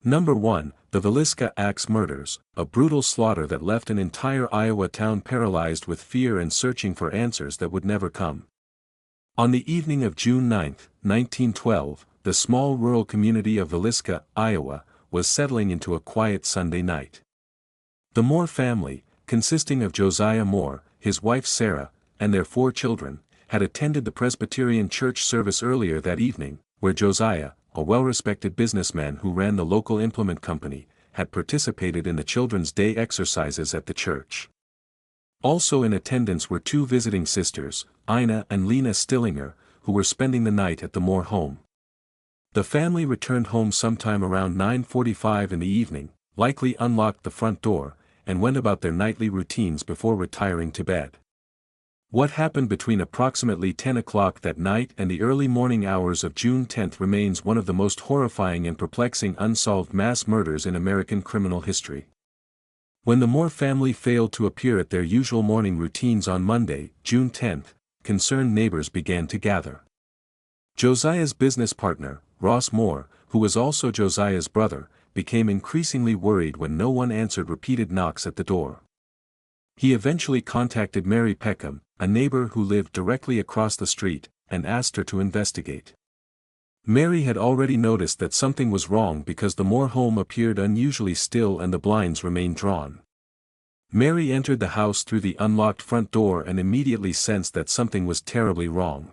Number 1. The Villisca Axe Murders, a brutal slaughter that left an entire Iowa town paralyzed with fear and searching for answers that would never come. On the evening of June 9, 1912, the small rural community of Villisca, Iowa, was settling into a quiet Sunday night. The Moore family, consisting of Josiah Moore, his wife Sarah, and their 4 children, had attended the Presbyterian church service earlier that evening, where Josiah, a well-respected businessman who ran the local implement company, had participated in the children's day exercises at the church. Also in attendance were 2 visiting sisters, Ina and Lena Stillinger, who were spending the night at the Moore home. The family returned home sometime around 9:45 in the evening, likely unlocked the front door, and went about their nightly routines before retiring to bed. What happened between approximately 10 o'clock that night and the early morning hours of June 10 remains one of the most horrifying and perplexing unsolved mass murders in American criminal history. When the Moore family failed to appear at their usual morning routines on Monday, June 10, concerned neighbors began to gather. Josiah's business partner, Ross Moore, who was also Josiah's brother, became increasingly worried when no one answered repeated knocks at the door. He eventually contacted Mary Peckham, a neighbor who lived directly across the street, and asked her to investigate. Mary had already noticed that something was wrong because the Moore home appeared unusually still and the blinds remained drawn. Mary entered the house through the unlocked front door and immediately sensed that something was terribly wrong.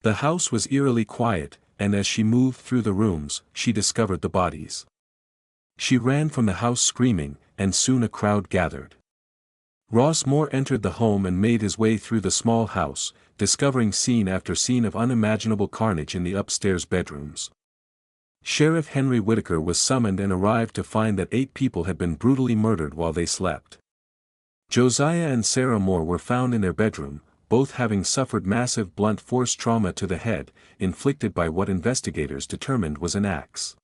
The house was eerily quiet, and as she moved through the rooms, she discovered the bodies. She ran from the house screaming, and soon a crowd gathered. Ross Moore entered the home and made his way through the small house, discovering scene after scene of unimaginable carnage in the upstairs bedrooms. Sheriff Henry Whitaker was summoned and arrived to find that 8 people had been brutally murdered while they slept. Josiah and Sarah Moore were found in their bedroom, both having suffered massive blunt force trauma to the head, inflicted by what investigators determined was an axe.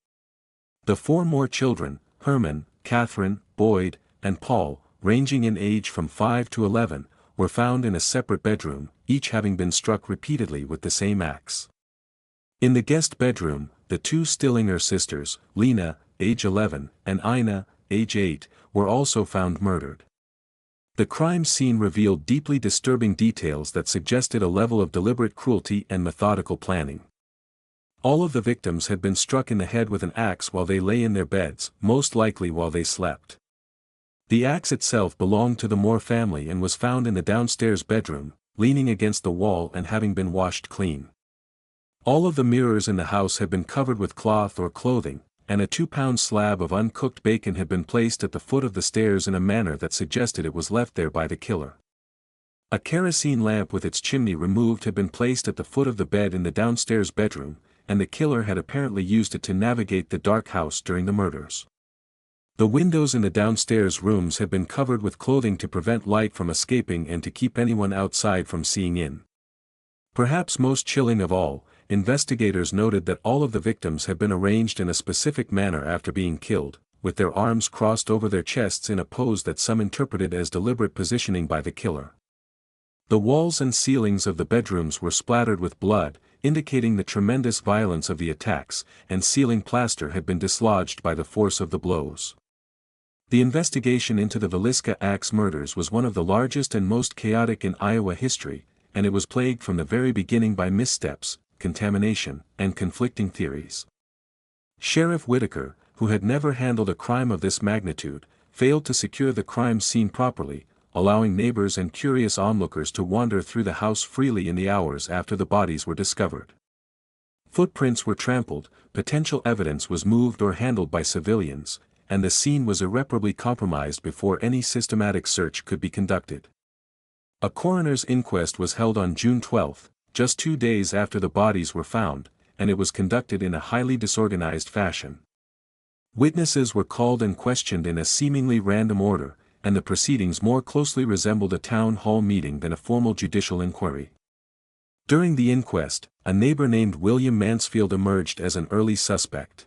The 4 Moore children, Herman, Catherine, Boyd, and Paul, ranging in age from 5 to 11, were found in a separate bedroom, each having been struck repeatedly with the same axe. In the guest bedroom, the 2 Stillinger sisters, Lena, age 11, and Ina, age 8, were also found murdered. The crime scene revealed deeply disturbing details that suggested a level of deliberate cruelty and methodical planning. All of the victims had been struck in the head with an axe while they lay in their beds, most likely while they slept. The axe itself belonged to the Moore family and was found in the downstairs bedroom, leaning against the wall and having been washed clean. All of the mirrors in the house had been covered with cloth or clothing, and a 2-pound slab of uncooked bacon had been placed at the foot of the stairs in a manner that suggested it was left there by the killer. A kerosene lamp with its chimney removed had been placed at the foot of the bed in the downstairs bedroom, and the killer had apparently used it to navigate the dark house during the murders. The windows in the downstairs rooms had been covered with clothing to prevent light from escaping and to keep anyone outside from seeing in. Perhaps most chilling of all, investigators noted that all of the victims had been arranged in a specific manner after being killed, with their arms crossed over their chests in a pose that some interpreted as deliberate positioning by the killer. The walls and ceilings of the bedrooms were splattered with blood, indicating the tremendous violence of the attacks, and ceiling plaster had been dislodged by the force of the blows. The investigation into the Villisca axe murders was one of the largest and most chaotic in Iowa history, and it was plagued from the very beginning by missteps, contamination, and conflicting theories. Sheriff Whitaker, who had never handled a crime of this magnitude, failed to secure the crime scene properly, allowing neighbors and curious onlookers to wander through the house freely in the hours after the bodies were discovered. Footprints were trampled, potential evidence was moved or handled by civilians, and the scene was irreparably compromised before any systematic search could be conducted. A coroner's inquest was held on June 12, just 2 days after the bodies were found, and it was conducted in a highly disorganized fashion. Witnesses were called and questioned in a seemingly random order, and the proceedings more closely resembled a town hall meeting than a formal judicial inquiry. During the inquest, a neighbor named William Mansfield emerged as an early suspect.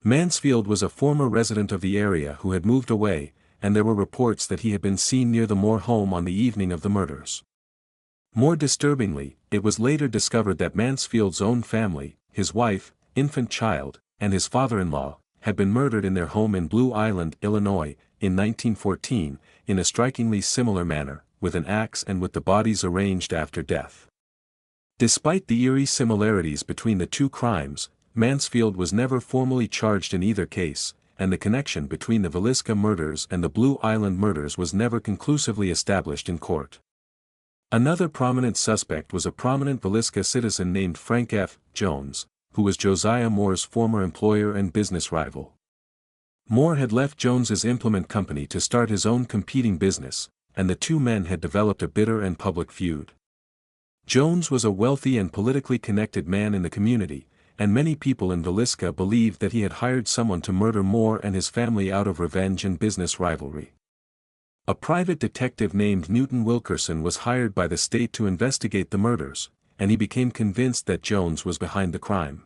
Mansfield was a former resident of the area who had moved away, and there were reports that he had been seen near the Moore home on the evening of the murders. More disturbingly, it was later discovered that Mansfield's own family, his wife, infant child, and his father-in-law, had been murdered in their home in Blue Island, Illinois, in 1914, in a strikingly similar manner, with an axe and with the bodies arranged after death. Despite the eerie similarities between the two crimes, Mansfield was never formally charged in either case, and the connection between the Villisca murders and the Blue Island murders was never conclusively established in court. Another prominent suspect was a prominent Villisca citizen named Frank F. Jones, who was Josiah Moore's former employer and business rival. Moore had left Jones's implement company to start his own competing business, and the two men had developed a bitter and public feud. Jones was a wealthy and politically connected man in the community, and many people in Villisca believed that he had hired someone to murder Moore and his family out of revenge and business rivalry. A private detective named Newton Wilkerson was hired by the state to investigate the murders, and he became convinced that Jones was behind the crime.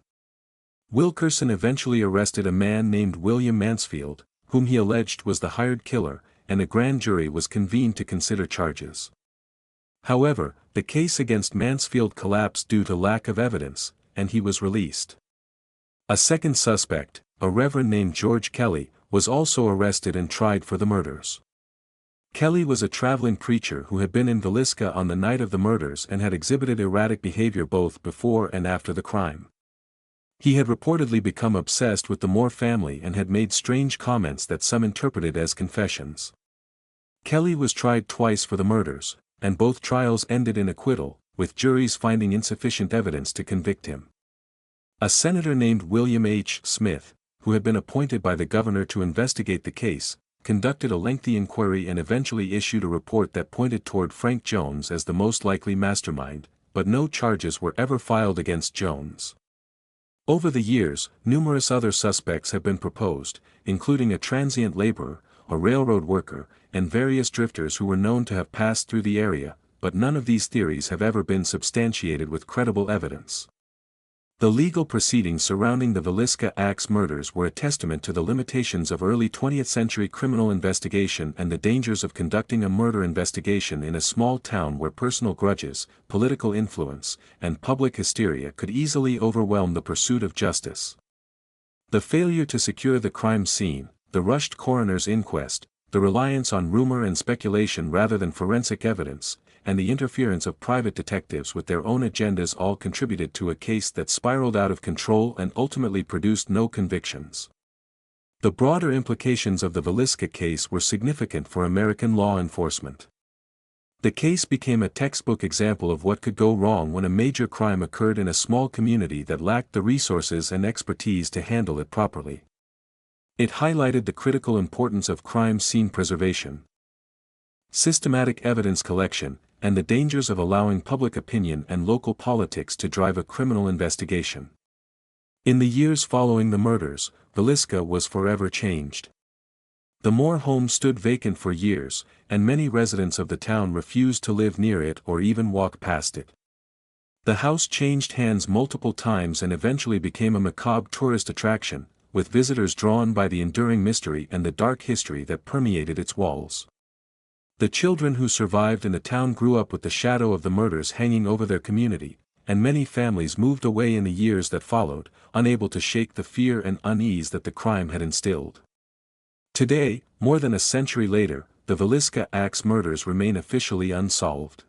Wilkerson eventually arrested a man named William Mansfield, whom he alleged was the hired killer, and a grand jury was convened to consider charges. However, the case against Mansfield collapsed due to lack of evidence, and he was released. A second suspect, a reverend named George Kelly, was also arrested and tried for the murders. Kelly was a traveling preacher who had been in Villisca on the night of the murders and had exhibited erratic behavior both before and after the crime. He had reportedly become obsessed with the Moore family and had made strange comments that some interpreted as confessions. Kelly was tried twice for the murders, and both trials ended in acquittal, with juries finding insufficient evidence to convict him. A senator named William H. Smith, who had been appointed by the governor to investigate the case, conducted a lengthy inquiry and eventually issued a report that pointed toward Frank Jones as the most likely mastermind, but no charges were ever filed against Jones. Over the years, numerous other suspects have been proposed, including a transient laborer, a railroad worker, and various drifters who were known to have passed through the area, but none of these theories have ever been substantiated with credible evidence. The legal proceedings surrounding the Villisca axe murders were a testament to the limitations of early 20th century criminal investigation and the dangers of conducting a murder investigation in a small town where personal grudges, political influence, and public hysteria could easily overwhelm the pursuit of justice. The failure to secure the crime scene, the rushed coroner's inquest, the reliance on rumor and speculation rather than forensic evidence, and the interference of private detectives with their own agendas all contributed to a case that spiraled out of control and ultimately produced no convictions. The broader implications of the Villisca case were significant for American law enforcement. The case became a textbook example of what could go wrong when a major crime occurred in a small community that lacked the resources and expertise to handle it properly. It highlighted the critical importance of crime scene preservation, systematic evidence collection, and the dangers of allowing public opinion and local politics to drive a criminal investigation. In the years following the murders, Villisca was forever changed. The Moore home stood vacant for years, and many residents of the town refused to live near it or even walk past it. The house changed hands multiple times and eventually became a macabre tourist attraction, with visitors drawn by the enduring mystery and the dark history that permeated its walls. The children who survived in the town grew up with the shadow of the murders hanging over their community, and many families moved away in the years that followed, unable to shake the fear and unease that the crime had instilled. Today, more than a century later, the Villisca axe murders remain officially unsolved.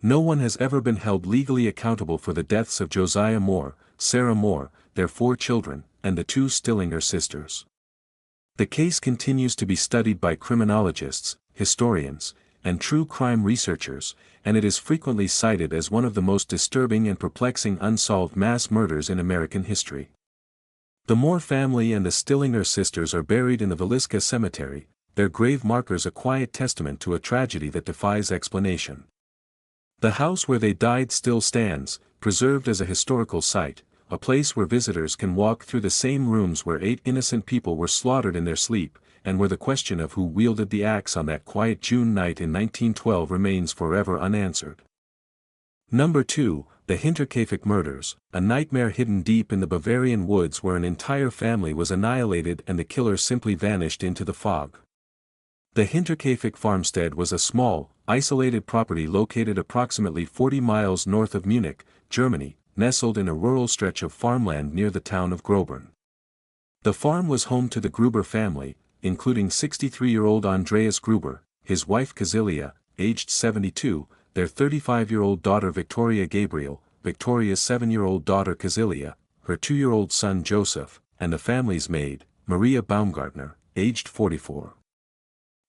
No one has ever been held legally accountable for the deaths of Josiah Moore, Sarah Moore, their 4 children, and the 2 Stillinger sisters. The case continues to be studied by criminologists, historians, and true crime researchers, and it is frequently cited as one of the most disturbing and perplexing unsolved mass murders in American history. The Moore family and the Stillinger sisters are buried in the Villisca Cemetery, their grave markers a quiet testament to a tragedy that defies explanation. The house where they died still stands, preserved as a historical site, a place where visitors can walk through the same rooms where 8 innocent people were slaughtered in their sleep, and where the question of who wielded the axe on that quiet June night in 1912 remains forever unanswered. Number 2, the Hinterkaifeck murders, a nightmare hidden deep in the Bavarian woods where an entire family was annihilated and the killer simply vanished into the fog. The Hinterkaifeck farmstead was a small, isolated property located approximately 40 miles north of Munich, Germany, nestled in a rural stretch of farmland near the town of Groburn. The farm was home to the Gruber family, including 63-year-old Andreas Gruber, his wife Casilia, aged 72, their 35-year-old daughter Victoria Gabriel, Victoria's 7-year-old daughter Casilia, her 2-year-old son Joseph, and the family's maid, Maria Baumgartner, aged 44.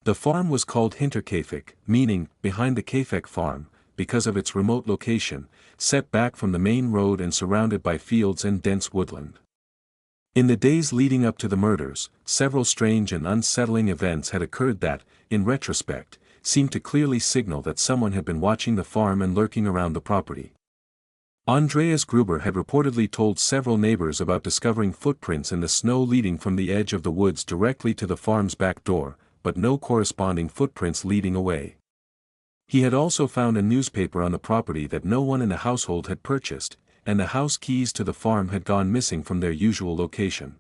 The farm was called Hinterkaifeck, meaning, behind the Kaifeck farm, because of its remote location, set back from the main road and surrounded by fields and dense woodland. In the days leading up to the murders, several strange and unsettling events had occurred that, in retrospect, seemed to clearly signal that someone had been watching the farm and lurking around the property. Andreas Gruber had reportedly told several neighbors about discovering footprints in the snow leading from the edge of the woods directly to the farm's back door, but no corresponding footprints leading away. He had also found a newspaper on the property that no one in the household had purchased, and the house keys to the farm had gone missing from their usual location.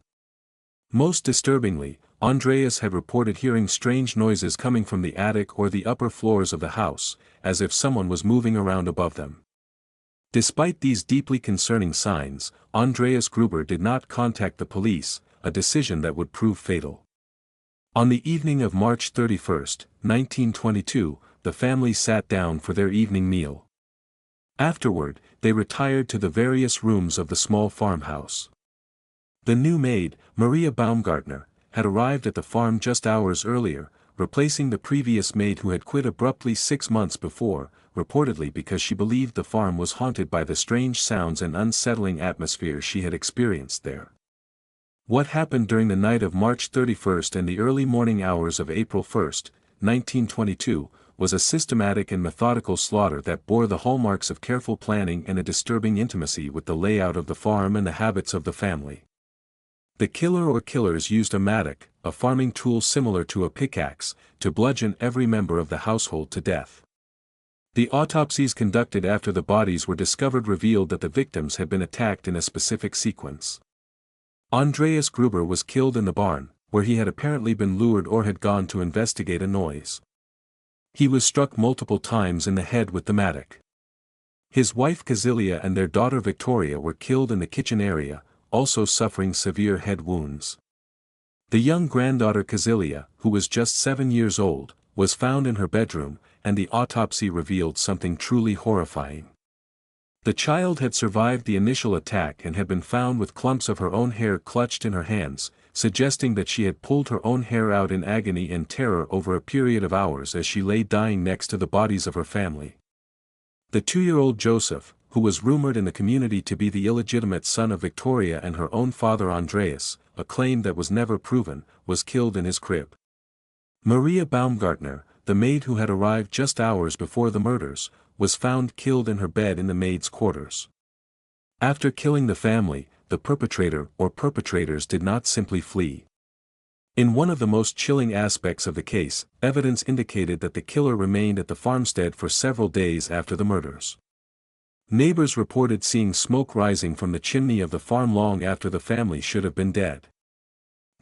Most disturbingly, Andreas had reported hearing strange noises coming from the attic or the upper floors of the house, as if someone was moving around above them. Despite these deeply concerning signs, Andreas Gruber did not contact the police, a decision that would prove fatal. On the evening of March 31, 1922, the family sat down for their evening meal. Afterward, they retired to the various rooms of the small farmhouse. The new maid, Maria Baumgartner, had arrived at the farm just hours earlier, replacing the previous maid who had quit abruptly 6 months before, reportedly because she believed the farm was haunted by the strange sounds and unsettling atmosphere she had experienced there. What happened during the night of March 31 and the early morning hours of April 1, 1922, was a systematic and methodical slaughter that bore the hallmarks of careful planning and a disturbing intimacy with the layout of the farm and the habits of the family. The killer or killers used a mattock, a farming tool similar to a pickaxe, to bludgeon every member of the household to death. The autopsies conducted after the bodies were discovered revealed that the victims had been attacked in a specific sequence. Andreas Gruber was killed in the barn, where he had apparently been lured or had gone to investigate a noise. He was struck multiple times in the head with the mattock. His wife Casilia and their daughter Victoria were killed in the kitchen area, also suffering severe head wounds. The young granddaughter Casilia, who was just 7 years old, was found in her bedroom, and the autopsy revealed something truly horrifying. The child had survived the initial attack and had been found with clumps of her own hair clutched in her hands, suggesting that she had pulled her own hair out in agony and terror over a period of hours as she lay dying next to the bodies of her family. The 2-year-old Joseph, who was rumored in the community to be the illegitimate son of Victoria and her own father Andreas, a claim that was never proven, was killed in his crib. Maria Baumgartner, the maid who had arrived just hours before the murders, was found killed in her bed in the maid's quarters. After killing the family, the perpetrator or perpetrators did not simply flee. In one of the most chilling aspects of the case, evidence indicated that the killer remained at the farmstead for several days after the murders. Neighbors reported seeing smoke rising from the chimney of the farm long after the family should have been dead.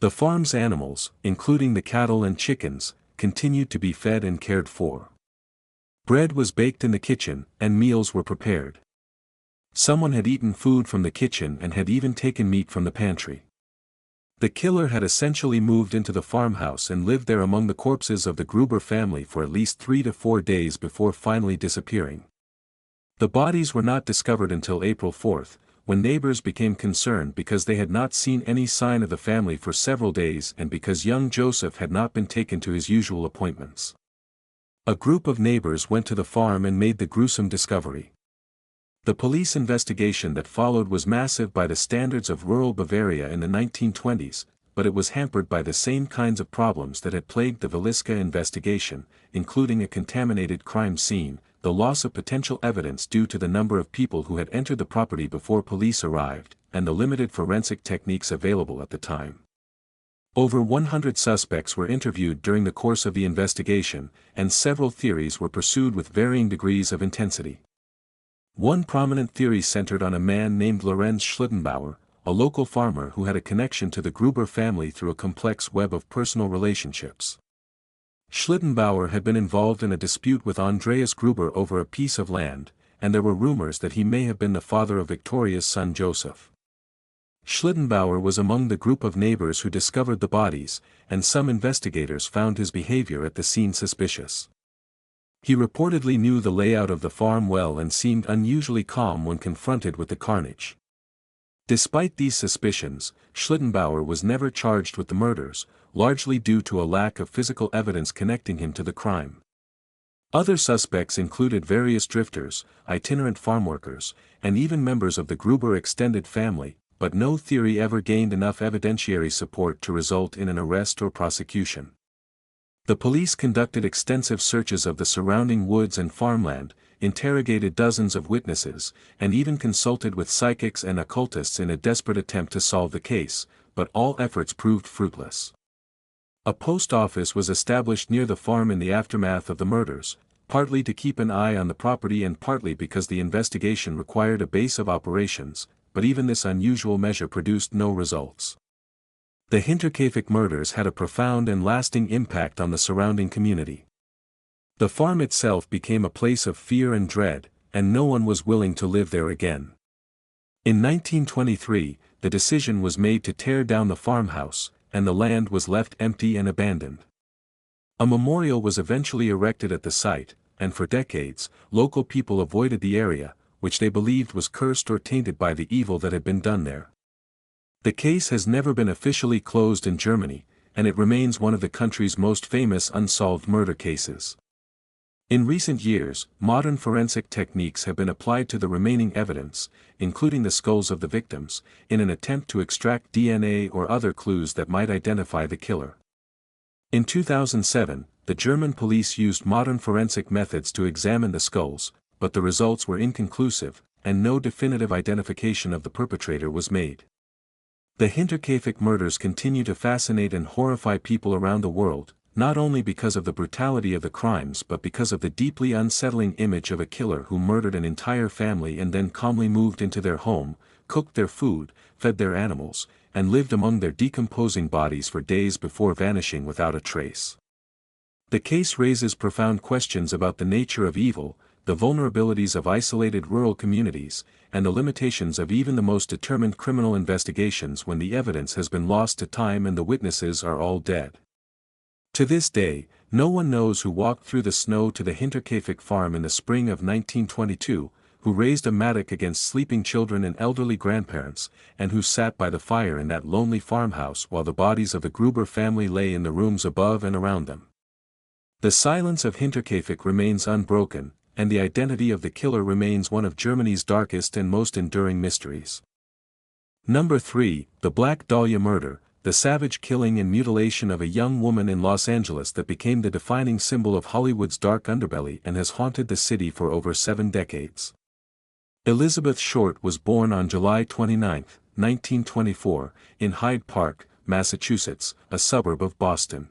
The farm's animals, including the cattle and chickens, continued to be fed and cared for. Bread was baked in the kitchen, and meals were prepared. Someone had eaten food from the kitchen and had even taken meat from the pantry. The killer had essentially moved into the farmhouse and lived there among the corpses of the Gruber family for at least 3 to 4 days before finally disappearing. The bodies were not discovered until April 4, when neighbors became concerned because they had not seen any sign of the family for several days and because young Joseph had not been taken to his usual appointments. A group of neighbors went to the farm and made the gruesome discovery. The police investigation that followed was massive by the standards of rural Bavaria in the 1920s, but it was hampered by the same kinds of problems that had plagued the Villisca investigation, including a contaminated crime scene, the loss of potential evidence due to the number of people who had entered the property before police arrived, and the limited forensic techniques available at the time. Over 100 suspects were interviewed during the course of the investigation, and several theories were pursued with varying degrees of intensity. One prominent theory centered on a man named Lorenz Schlittenbauer, a local farmer who had a connection to the Gruber family through a complex web of personal relationships. Schlittenbauer had been involved in a dispute with Andreas Gruber over a piece of land, and there were rumors that he may have been the father of Victoria's son Joseph. Schlittenbauer was among the group of neighbors who discovered the bodies, and some investigators found his behavior at the scene suspicious. He reportedly knew the layout of the farm well and seemed unusually calm when confronted with the carnage. Despite these suspicions, Schlittenbauer was never charged with the murders, largely due to a lack of physical evidence connecting him to the crime. Other suspects included various drifters, itinerant farmworkers, and even members of the Gruber extended family, but no theory ever gained enough evidentiary support to result in an arrest or prosecution. The police conducted extensive searches of the surrounding woods and farmland, interrogated dozens of witnesses, and even consulted with psychics and occultists in a desperate attempt to solve the case, but all efforts proved fruitless. A post office was established near the farm in the aftermath of the murders, partly to keep an eye on the property and partly because the investigation required a base of operations, but even this unusual measure produced no results. The Hinterkaifeck murders had a profound and lasting impact on the surrounding community. The farm itself became a place of fear and dread, and no one was willing to live there again. In 1923, the decision was made to tear down the farmhouse, and the land was left empty and abandoned. A memorial was eventually erected at the site, and for decades, local people avoided the area, which they believed was cursed or tainted by the evil that had been done there. The case has never been officially closed in Germany, and it remains one of the country's most famous unsolved murder cases. In recent years, modern forensic techniques have been applied to the remaining evidence, including the skulls of the victims, in an attempt to extract DNA or other clues that might identify the killer. In 2007, the German police used modern forensic methods to examine the skulls, but the results were inconclusive, and no definitive identification of the perpetrator was made. The Hinterkaifeck murders continue to fascinate and horrify people around the world, not only because of the brutality of the crimes but because of the deeply unsettling image of a killer who murdered an entire family and then calmly moved into their home, cooked their food, fed their animals, and lived among their decomposing bodies for days before vanishing without a trace. The case raises profound questions about the nature of evil, the vulnerabilities of isolated rural communities, and the limitations of even the most determined criminal investigations when the evidence has been lost to time and the witnesses are all dead. To this day, no one knows who walked through the snow to the Hinterkaifeck farm in the spring of 1922, who raised a mattock against sleeping children and elderly grandparents, and who sat by the fire in that lonely farmhouse while the bodies of the Gruber family lay in the rooms above and around them. The silence of Hinterkaifeck remains unbroken, and the identity of the killer remains one of Germany's darkest and most enduring mysteries. Number 3, the Black Dahlia murder, the savage killing and mutilation of a young woman in Los Angeles that became the defining symbol of Hollywood's dark underbelly and has haunted the city for over 7 decades. Elizabeth Short was born on July 29, 1924, in Hyde Park, Massachusetts, a suburb of Boston.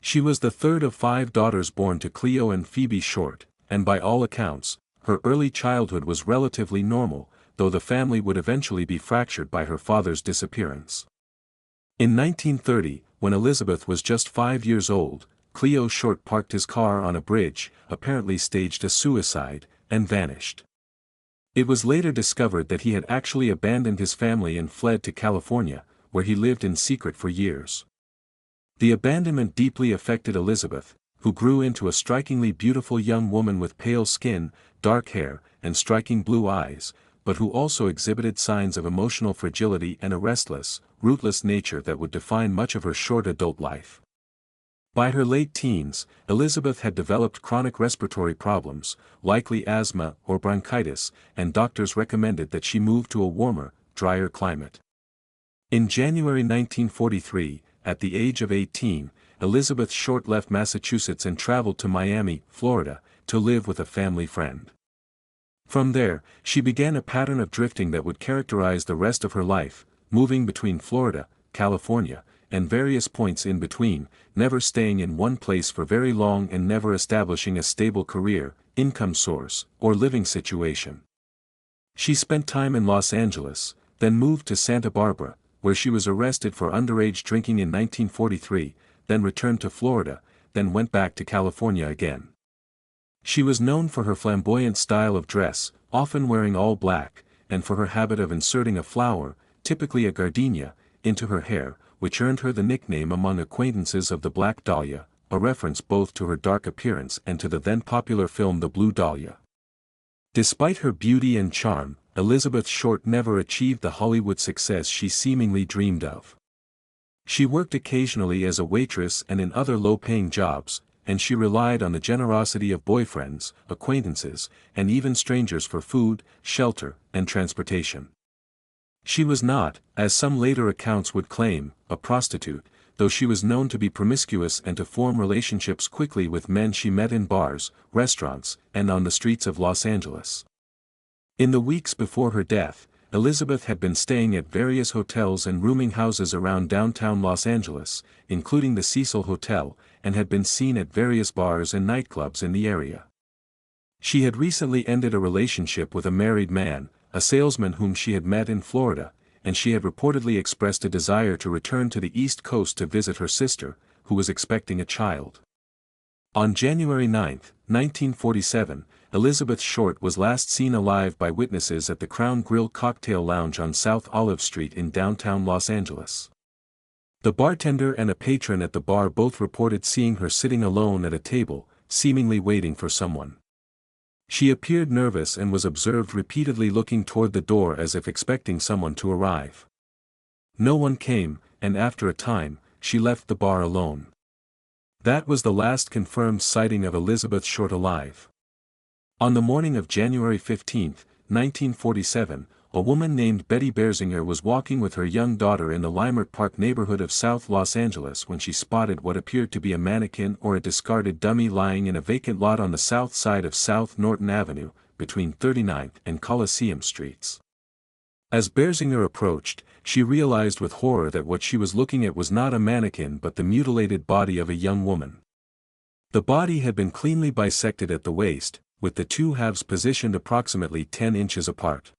She was the third of 5 daughters born to Cleo and Phoebe Short, and by all accounts, her early childhood was relatively normal, though the family would eventually be fractured by her father's disappearance. In 1930, when Elizabeth was just 5 years old, Cleo Short parked his car on a bridge, apparently staged a suicide, and vanished. It was later discovered that he had actually abandoned his family and fled to California, where he lived in secret for years. The abandonment deeply affected Elizabeth, who grew into a strikingly beautiful young woman with pale skin, dark hair, and striking blue eyes, but who also exhibited signs of emotional fragility and a restless, rootless nature that would define much of her short adult life. By her late teens, Elizabeth had developed chronic respiratory problems, likely asthma or bronchitis, and doctors recommended that she move to a warmer, drier climate. In January 1943, at the age of 18, Elizabeth Short left Massachusetts and traveled to Miami, Florida, to live with a family friend. From there, she began a pattern of drifting that would characterize the rest of her life, moving between Florida, California, and various points in between, never staying in one place for very long and never establishing a stable career, income source, or living situation. She spent time in Los Angeles, then moved to Santa Barbara, where she was arrested for underage drinking in 1943, then returned to Florida, then went back to California again. She was known for her flamboyant style of dress, often wearing all black, and for her habit of inserting a flower, typically a gardenia, into her hair, which earned her the nickname among acquaintances of the Black Dahlia, a reference both to her dark appearance and to the then-popular film The Blue Dahlia. Despite her beauty and charm, Elizabeth Short never achieved the Hollywood success she seemingly dreamed of. She worked occasionally as a waitress and in other low-paying jobs, and she relied on the generosity of boyfriends, acquaintances, and even strangers for food, shelter, and transportation. She was not, as some later accounts would claim, a prostitute, though she was known to be promiscuous and to form relationships quickly with men she met in bars, restaurants, and on the streets of Los Angeles. In the weeks before her death, Elizabeth had been staying at various hotels and rooming houses around downtown Los Angeles, including the Cecil Hotel, and had been seen at various bars and nightclubs in the area. She had recently ended a relationship with a married man, a salesman whom she had met in Florida, and she had reportedly expressed a desire to return to the East Coast to visit her sister, who was expecting a child. On January 9, 1947, Elizabeth Short was last seen alive by witnesses at the Crown Grill Cocktail Lounge on South Olive Street in downtown Los Angeles. The bartender and a patron at the bar both reported seeing her sitting alone at a table, seemingly waiting for someone. She appeared nervous and was observed repeatedly looking toward the door as if expecting someone to arrive. No one came, and after a time, she left the bar alone. That was the last confirmed sighting of Elizabeth Short alive. On the morning of January 15, 1947, a woman named Betty Berzinger was walking with her young daughter in the Leimert Park neighborhood of South Los Angeles when she spotted what appeared to be a mannequin or a discarded dummy lying in a vacant lot on the south side of South Norton Avenue, between 39th and Coliseum Streets. As Berzinger approached, she realized with horror that what she was looking at was not a mannequin but the mutilated body of a young woman. The body had been cleanly bisected at the waist, with the two halves positioned approximately 10 inches apart.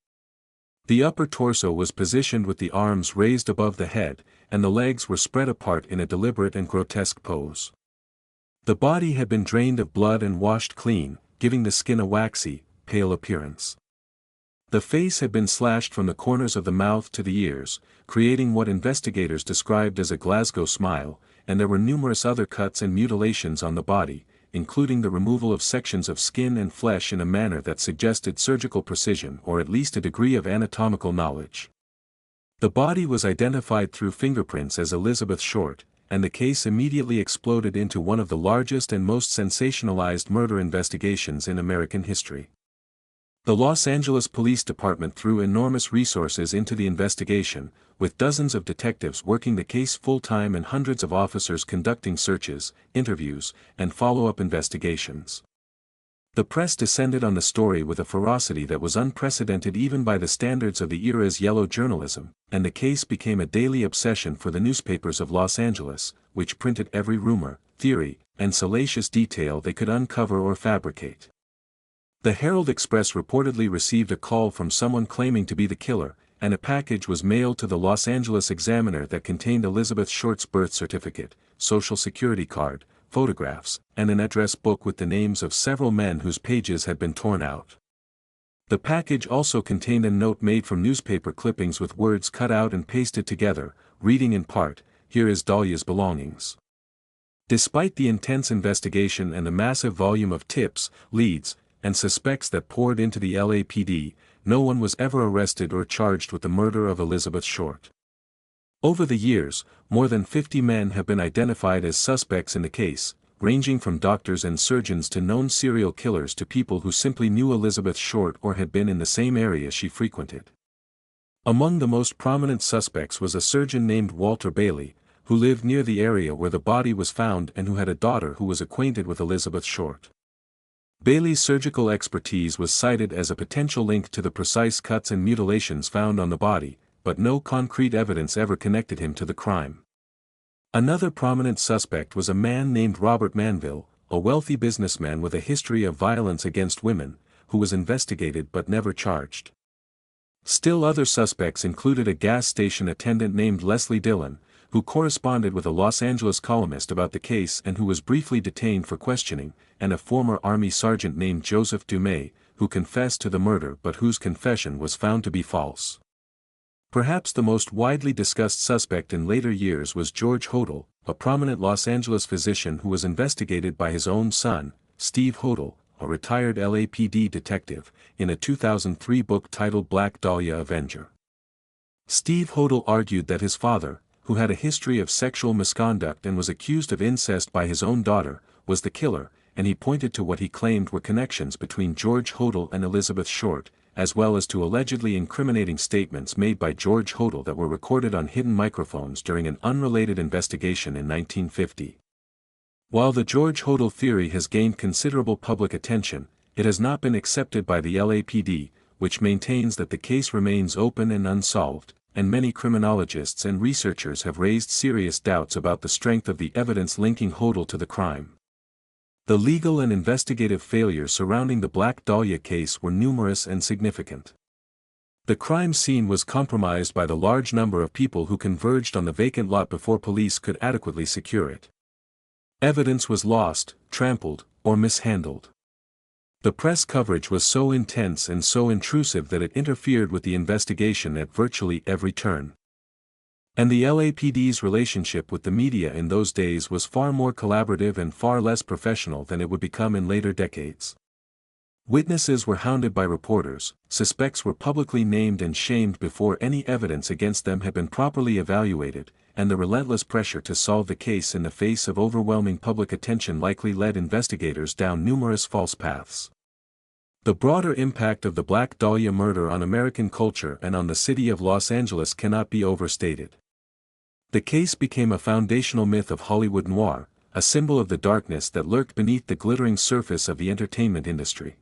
The upper torso was positioned with the arms raised above the head, and the legs were spread apart in a deliberate and grotesque pose. The body had been drained of blood and washed clean, giving the skin a waxy, pale appearance. The face had been slashed from the corners of the mouth to the ears, creating what investigators described as a Glasgow smile, and there were numerous other cuts and mutilations on the body, including the removal of sections of skin and flesh in a manner that suggested surgical precision or at least a degree of anatomical knowledge. The body was identified through fingerprints as Elizabeth Short, and the case immediately exploded into one of the largest and most sensationalized murder investigations in American history. The Los Angeles Police Department threw enormous resources into the investigation, with dozens of detectives working the case full-time and hundreds of officers conducting searches, interviews, and follow-up investigations. The press descended on the story with a ferocity that was unprecedented even by the standards of the era's yellow journalism, and the case became a daily obsession for the newspapers of Los Angeles, which printed every rumor, theory, and salacious detail they could uncover or fabricate. The Herald Express reportedly received a call from someone claiming to be the killer, and a package was mailed to the Los Angeles Examiner that contained Elizabeth Short's birth certificate, social security card, photographs, and an address book with the names of several men whose pages had been torn out. The package also contained a note made from newspaper clippings with words cut out and pasted together, reading in part, "Here is Dahlia's belongings." Despite the intense investigation and the massive volume of tips, leads, and suspects that poured into the LAPD, no one was ever arrested or charged with the murder of Elizabeth Short. Over the years, more than 50 men have been identified as suspects in the case, ranging from doctors and surgeons to known serial killers to people who simply knew Elizabeth Short or had been in the same area she frequented. Among the most prominent suspects was a surgeon named Walter Bailey, who lived near the area where the body was found and who had a daughter who was acquainted with Elizabeth Short. Bailey's surgical expertise was cited as a potential link to the precise cuts and mutilations found on the body, but no concrete evidence ever connected him to the crime. Another prominent suspect was a man named Robert Manville, a wealthy businessman with a history of violence against women, who was investigated but never charged. Still other suspects included a gas station attendant named Leslie Dillon, who corresponded with a Los Angeles columnist about the case and who was briefly detained for questioning, and a former Army sergeant named Joseph Dumais, who confessed to the murder but whose confession was found to be false. Perhaps the most widely discussed suspect in later years was George Hodel, a prominent Los Angeles physician who was investigated by his own son, Steve Hodel, a retired LAPD detective, in a 2003 book titled Black Dahlia Avenger. Steve Hodel argued that his father, who had a history of sexual misconduct and was accused of incest by his own daughter, was the killer, and he pointed to what he claimed were connections between George Hodel and Elizabeth Short, as well as to allegedly incriminating statements made by George Hodel that were recorded on hidden microphones during an unrelated investigation in 1950. While the George Hodel theory has gained considerable public attention, it has not been accepted by the LAPD, which maintains that the case remains open and unsolved, and many criminologists and researchers have raised serious doubts about the strength of the evidence linking Hodel to the crime. The legal and investigative failures surrounding the Black Dahlia case were numerous and significant. The crime scene was compromised by the large number of people who converged on the vacant lot before police could adequately secure it. Evidence was lost, trampled, or mishandled. The press coverage was so intense and so intrusive that it interfered with the investigation at virtually every turn. And the LAPD's relationship with the media in those days was far more collaborative and far less professional than it would become in later decades. Witnesses were hounded by reporters, suspects were publicly named and shamed before any evidence against them had been properly evaluated, and the relentless pressure to solve the case in the face of overwhelming public attention likely led investigators down numerous false paths. The broader impact of the Black Dahlia murder on American culture and on the city of Los Angeles cannot be overstated. The case became a foundational myth of Hollywood noir, a symbol of the darkness that lurked beneath the glittering surface of the entertainment industry.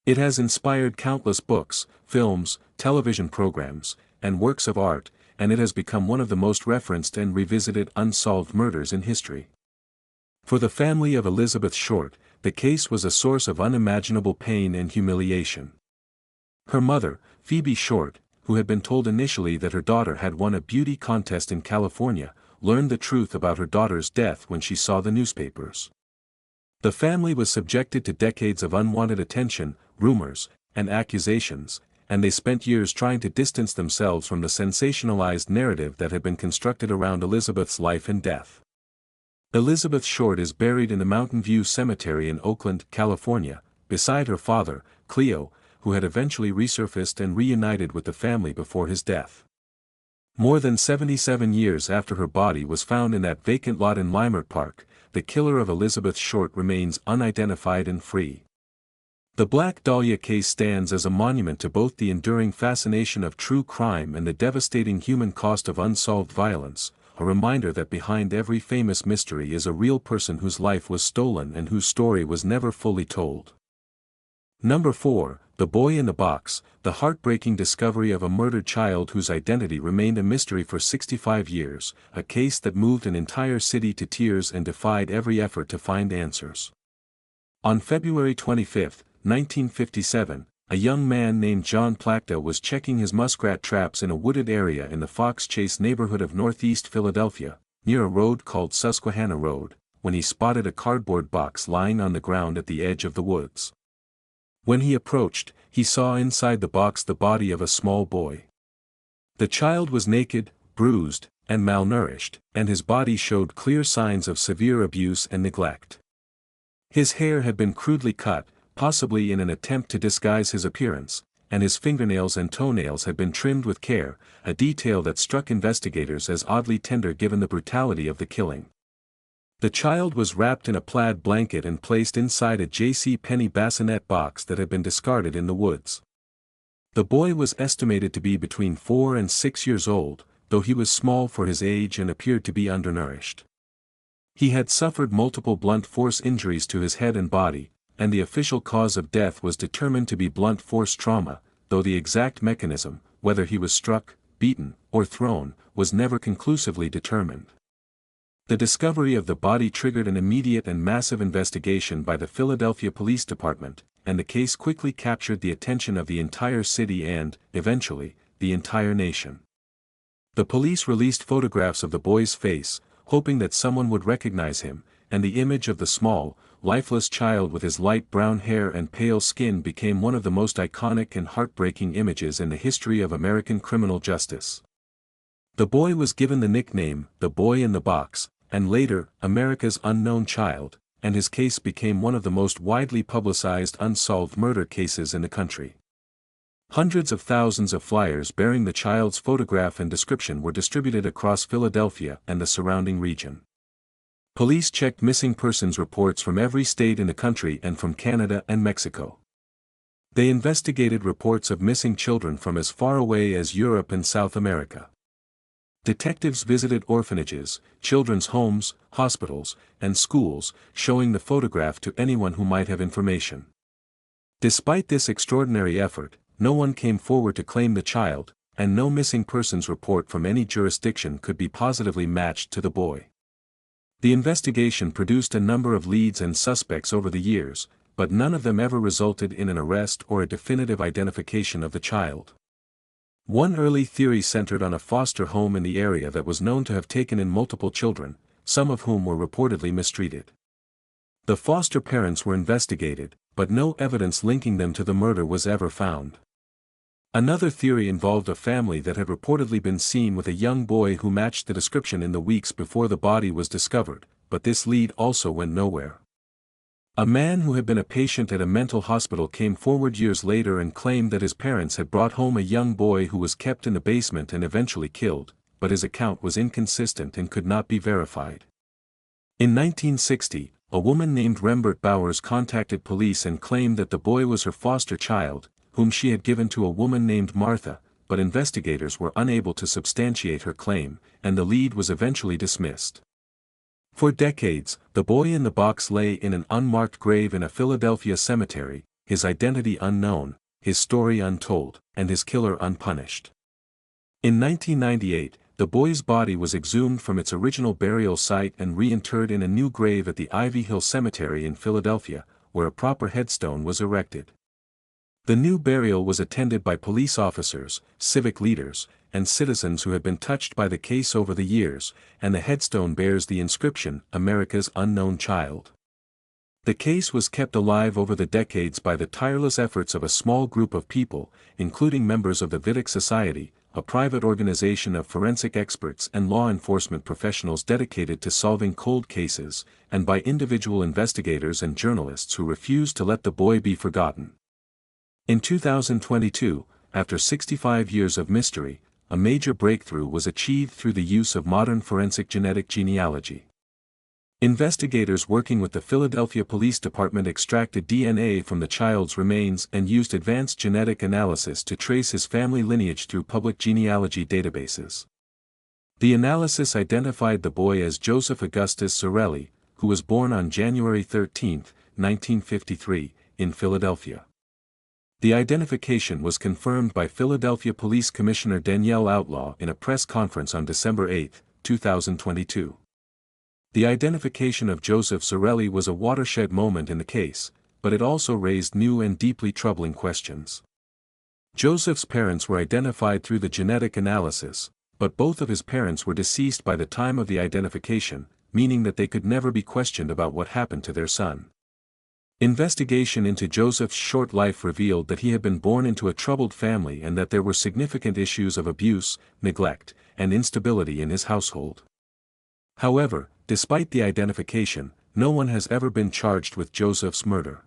It has inspired countless books, films, television programs, and works of art, and it has become one of the most referenced and revisited unsolved murders in history. For the family of Elizabeth Short, the case was a source of unimaginable pain and humiliation. Her mother, Phoebe Short, who had been told initially that her daughter had won a beauty contest in California, learned the truth about her daughter's death when she saw the newspapers. The family was subjected to decades of unwanted attention, rumors, and accusations, and they spent years trying to distance themselves from the sensationalized narrative that had been constructed around Elizabeth's life and death. Elizabeth Short is buried in the Mountain View Cemetery in Oakland, California, beside her father, Cleo, who had eventually resurfaced and reunited with the family before his death. More than 77 years after her body was found in that vacant lot in Leimert Park, the killer of Elizabeth Short remains unidentified and free. The Black Dahlia case stands as a monument to both the enduring fascination of true crime and the devastating human cost of unsolved violence, a reminder that behind every famous mystery is a real person whose life was stolen and whose story was never fully told. Number 4, The Boy in the Box, the heartbreaking discovery of a murdered child whose identity remained a mystery for 65 years, a case that moved an entire city to tears and defied every effort to find answers. On February 25, 1957, a young man named John Plachta was checking his muskrat traps in a wooded area in the Fox Chase neighborhood of northeast Philadelphia, near a road called Susquehanna Road, when he spotted a cardboard box lying on the ground at the edge of the woods. When he approached, he saw inside the box the body of a small boy. The child was naked, bruised, and malnourished, and his body showed clear signs of severe abuse and neglect. His hair had been crudely cut, possibly in an attempt to disguise his appearance, and his fingernails and toenails had been trimmed with care, a detail that struck investigators as oddly tender given the brutality of the killing. The child was wrapped in a plaid blanket and placed inside a J.C. Penney bassinet box that had been discarded in the woods. The boy was estimated to be between 4 and 6 years old, though he was small for his age and appeared to be undernourished. He had suffered multiple blunt force injuries to his head and body, and the official cause of death was determined to be blunt force trauma, though the exact mechanism, whether he was struck, beaten, or thrown, was never conclusively determined. The discovery of the body triggered an immediate and massive investigation by the Philadelphia Police Department, and the case quickly captured the attention of the entire city and, eventually, the entire nation. The police released photographs of the boy's face, hoping that someone would recognize him, and the image of the small, lifeless child with his light brown hair and pale skin became one of the most iconic and heartbreaking images in the history of American criminal justice. The boy was given the nickname, "The Boy in the Box," and later, America's Unknown Child, and his case became one of the most widely publicized unsolved murder cases in the country. Hundreds of thousands of flyers bearing the child's photograph and description were distributed across Philadelphia and the surrounding region. Police checked missing persons reports from every state in the country and from Canada and Mexico. They investigated reports of missing children from as far away as Europe and South America. Detectives visited orphanages, children's homes, hospitals, and schools, showing the photograph to anyone who might have information. Despite this extraordinary effort, no one came forward to claim the child, and no missing persons report from any jurisdiction could be positively matched to the boy. The investigation produced a number of leads and suspects over the years, but none of them ever resulted in an arrest or a definitive identification of the child. One early theory centered on a foster home in the area that was known to have taken in multiple children, some of whom were reportedly mistreated. The foster parents were investigated, but no evidence linking them to the murder was ever found. Another theory involved a family that had reportedly been seen with a young boy who matched the description in the weeks before the body was discovered, but this lead also went nowhere. A man who had been a patient at a mental hospital came forward years later and claimed that his parents had brought home a young boy who was kept in the basement and eventually killed, but his account was inconsistent and could not be verified. In 1960, a woman named Rembert Bowers contacted police and claimed that the boy was her foster child, whom she had given to a woman named Martha, but investigators were unable to substantiate her claim, and the lead was eventually dismissed. For decades, the boy in the box lay in an unmarked grave in a Philadelphia cemetery, his identity unknown, his story untold, and his killer unpunished. In 1998, the boy's body was exhumed from its original burial site and reinterred in a new grave at the Ivy Hill Cemetery in Philadelphia, where a proper headstone was erected. The new burial was attended by police officers, civic leaders, and citizens who had been touched by the case over the years, and the headstone bears the inscription, "America's Unknown Child." The case was kept alive over the decades by the tireless efforts of a small group of people, including members of the Villisca Society, a private organization of forensic experts and law enforcement professionals dedicated to solving cold cases, and by individual investigators and journalists who refused to let the boy be forgotten. In 2022, after 65 years of mystery, a major breakthrough was achieved through the use of modern forensic genetic genealogy. Investigators working with the Philadelphia Police Department extracted DNA from the child's remains and used advanced genetic analysis to trace his family lineage through public genealogy databases. The analysis identified the boy as Joseph Augustus Sorelli, who was born on January 13, 1953, in Philadelphia. The identification was confirmed by Philadelphia Police Commissioner Danielle Outlaw in a press conference on December 8, 2022. The identification of Joseph Sorelli was a watershed moment in the case, but it also raised new and deeply troubling questions. Joseph's parents were identified through the genetic analysis, but both of his parents were deceased by the time of the identification, meaning that they could never be questioned about what happened to their son. Investigation into Joseph's short life revealed that he had been born into a troubled family and that there were significant issues of abuse, neglect, and instability in his household. However, despite the identification, no one has ever been charged with Joseph's murder.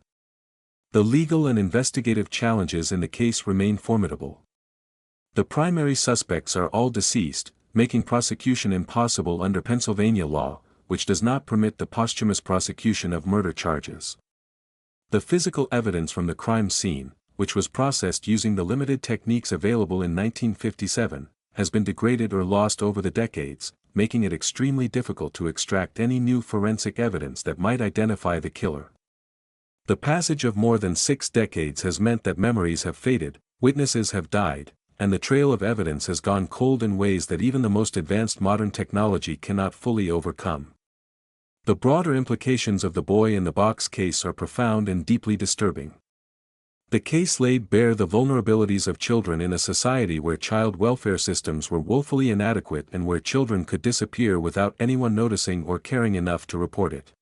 The legal and investigative challenges in the case remain formidable. The primary suspects are all deceased, making prosecution impossible under Pennsylvania law, which does not permit the posthumous prosecution of murder charges. The physical evidence from the crime scene, which was processed using the limited techniques available in 1957, has been degraded or lost over the decades, making it extremely difficult to extract any new forensic evidence that might identify the killer. The passage of more than 6 decades has meant that memories have faded, witnesses have died, and the trail of evidence has gone cold in ways that even the most advanced modern technology cannot fully overcome. The broader implications of the boy in the box case are profound and deeply disturbing. The case laid bare the vulnerabilities of children in a society where child welfare systems were woefully inadequate and where children could disappear without anyone noticing or caring enough to report it.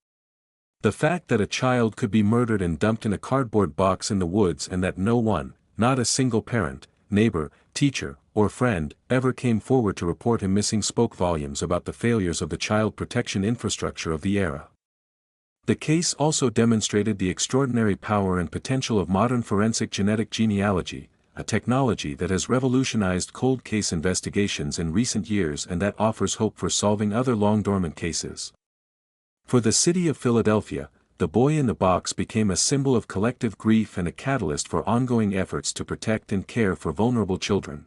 The fact that a child could be murdered and dumped in a cardboard box in the woods and that no one, not a single parent, neighbor, teacher, or friend, ever came forward to report him missing spoke volumes about the failures of the child protection infrastructure of the era. The case also demonstrated the extraordinary power and potential of modern forensic genetic genealogy, a technology that has revolutionized cold case investigations in recent years and that offers hope for solving other long-dormant cases. For the city of Philadelphia, the boy in the box became a symbol of collective grief and a catalyst for ongoing efforts to protect and care for vulnerable children.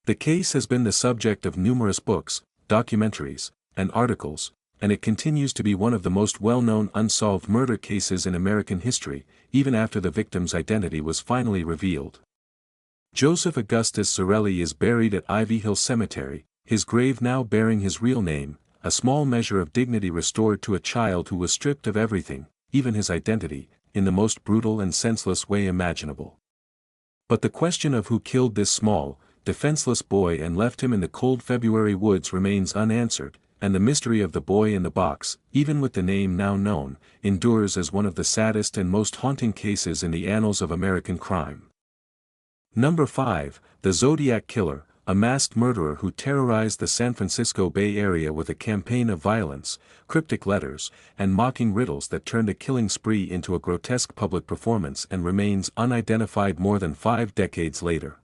The case has been the subject of numerous books, documentaries, and articles, and it continues to be one of the most well-known unsolved murder cases in American history, even after the victim's identity was finally revealed. Joseph Augustus Zarelli is buried at Ivy Hill Cemetery, his grave now bearing his real name, a small measure of dignity restored to a child who was stripped of everything, even his identity, in the most brutal and senseless way imaginable. But the question of who killed this small, defenseless boy and left him in the cold February woods remains unanswered, and the mystery of the boy in the box, even with the name now known, endures as one of the saddest and most haunting cases in the annals of American crime. Number 5, the Zodiac Killer, a masked murderer who terrorized the San Francisco Bay Area with a campaign of violence, cryptic letters, and mocking riddles that turned a killing spree into a grotesque public performance and remains unidentified more than 5 decades later.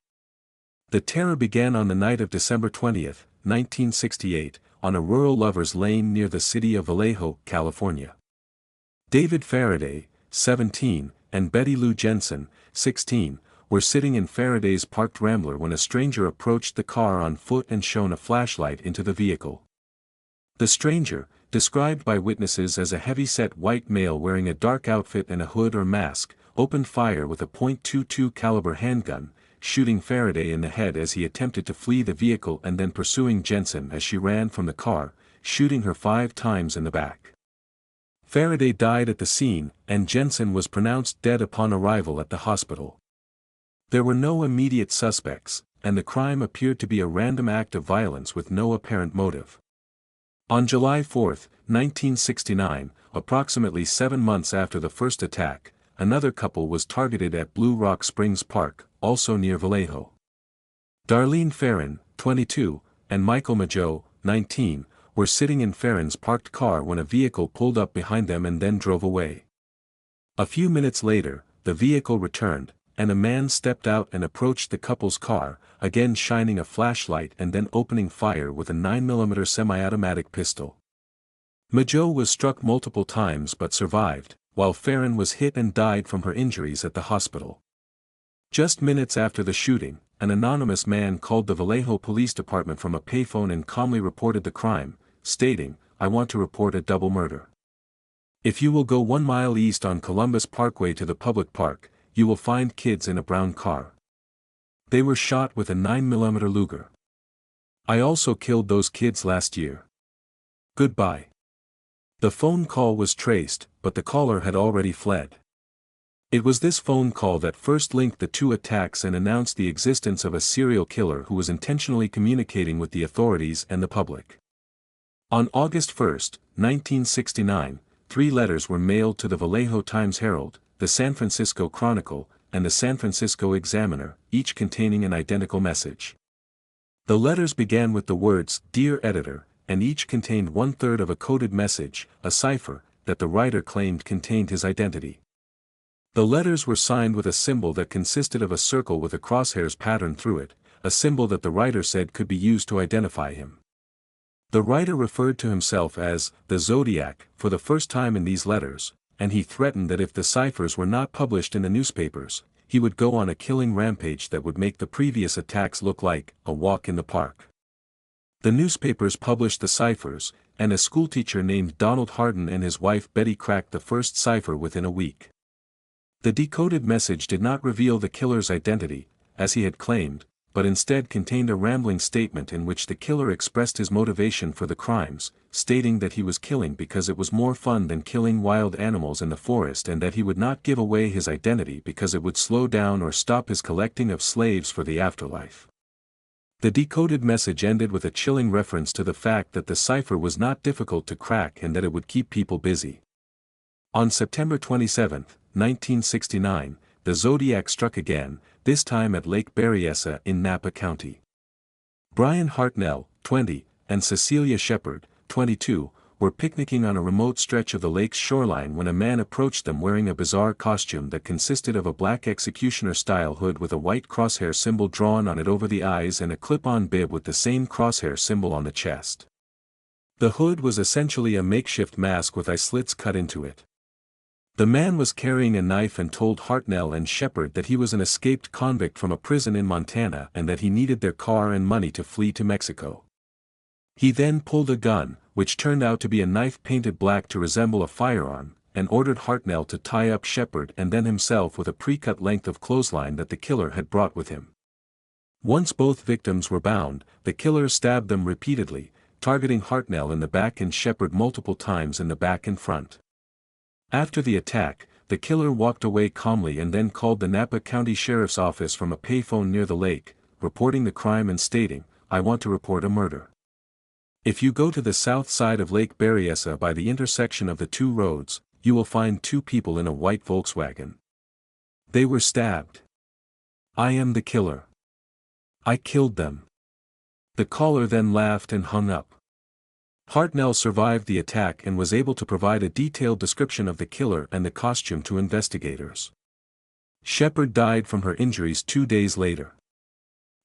The terror began on the night of December 20, 1968, on a rural lover's lane near the city of Vallejo, California. David Faraday, 17, and Betty Lou Jensen, 16, were sitting in Faraday's parked Rambler when a stranger approached the car on foot and shone a flashlight into the vehicle. The stranger, described by witnesses as a heavy-set white male wearing a dark outfit and a hood or mask, opened fire with a .22 caliber handgun, shooting Faraday in the head as he attempted to flee the vehicle and then pursuing Jensen as she ran from the car, shooting her 5 times in the back. Faraday died at the scene, and Jensen was pronounced dead upon arrival at the hospital. There were no immediate suspects, and the crime appeared to be a random act of violence with no apparent motive. On July 4, 1969, approximately 7 months after the first attack, another couple was targeted at Blue Rock Springs Park, also near Vallejo. Darlene Farron, 22, and Michael Mageau, 19, were sitting in Farron's parked car when a vehicle pulled up behind them and then drove away. A few minutes later, the vehicle returned, and a man stepped out and approached the couple's car, again shining a flashlight and then opening fire with a 9mm semi-automatic pistol. Mageau was struck multiple times but survived, while Farron was hit and died from her injuries at the hospital. Just minutes after the shooting, an anonymous man called the Vallejo Police Department from a payphone and calmly reported the crime, stating, "I want to report a double murder. If you will go 1 mile east on Columbus Parkway to the public park, you will find kids in a brown car. They were shot with a 9mm Luger. I also killed those kids last year. Goodbye." The phone call was traced, but the caller had already fled. It was this phone call that first linked the 2 attacks and announced the existence of a serial killer who was intentionally communicating with the authorities and the public. On August 1, 1969, 3 letters were mailed to the Vallejo Times-Herald, the San Francisco Chronicle, and the San Francisco Examiner, each containing an identical message. The letters began with the words, "Dear Editor," and each contained 1/3 of a coded message, a cipher, that the writer claimed contained his identity. The letters were signed with a symbol that consisted of a circle with a crosshairs pattern through it, a symbol that the writer said could be used to identify him. The writer referred to himself as the Zodiac for the first time in these letters, and he threatened that if the ciphers were not published in the newspapers, he would go on a killing rampage that would make the previous attacks look like a walk in the park. The newspapers published the ciphers, and a schoolteacher named Donald Hardin and his wife Betty cracked the first cipher within a week. The decoded message did not reveal the killer's identity, as he had claimed, but instead contained a rambling statement in which the killer expressed his motivation for the crimes, stating that he was killing because it was more fun than killing wild animals in the forest and that he would not give away his identity because it would slow down or stop his collecting of slaves for the afterlife. The decoded message ended with a chilling reference to the fact that the cipher was not difficult to crack and that it would keep people busy. On September 27, 1969, the Zodiac struck again, this time at Lake Berryessa in Napa County. Brian Hartnell, 20, and Cecilia Shepard, 22, were picnicking on a remote stretch of the lake's shoreline when a man approached them wearing a bizarre costume that consisted of a black executioner-style hood with a white crosshair symbol drawn on it over the eyes and a clip-on bib with the same crosshair symbol on the chest. The hood was essentially a makeshift mask with eye slits cut into it. The man was carrying a knife and told Hartnell and Shepard that he was an escaped convict from a prison in Montana and that he needed their car and money to flee to Mexico. He then pulled a gun, which turned out to be a knife painted black to resemble a firearm, and ordered Hartnell to tie up Shepard and then himself with a pre-cut length of clothesline that the killer had brought with him. Once both victims were bound, the killer stabbed them repeatedly, targeting Hartnell in the back and Shepard multiple times in the back and front. After the attack, the killer walked away calmly and then called the Napa County Sheriff's Office from a payphone near the lake, reporting the crime and stating, "I want to report a murder. If you go to the south side of Lake Berryessa by the intersection of the two roads, you will find two people in a white Volkswagen. They were stabbed. I am the killer. I killed them." The caller then laughed and hung up. Hartnell survived the attack and was able to provide a detailed description of the killer and the costume to investigators. Shepard died from her injuries 2 days later.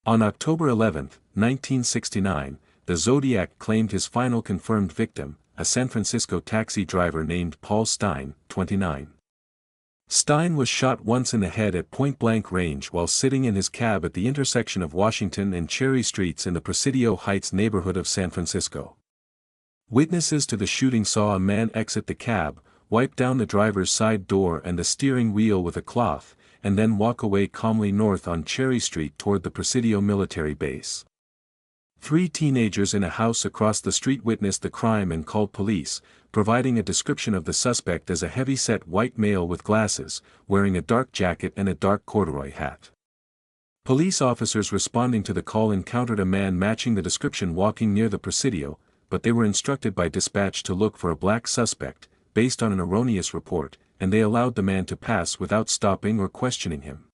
On October 11, 1969, the Zodiac claimed his final confirmed victim, a San Francisco taxi driver named Paul Stine, 29. Stine was shot once in the head at point-blank range while sitting in his cab at the intersection of Washington and Cherry Streets in the Presidio Heights neighborhood of San Francisco. Witnesses to the shooting saw a man exit the cab, wipe down the driver's side door and the steering wheel with a cloth, and then walk away calmly north on Cherry Street toward the Presidio military base. 3 teenagers in a house across the street witnessed the crime and called police, providing a description of the suspect as a heavy-set white male with glasses, wearing a dark jacket and a dark corduroy hat. Police officers responding to the call encountered a man matching the description walking near the Presidio, but they were instructed by dispatch to look for a black suspect, based on an erroneous report, and they allowed the man to pass without stopping or questioning him.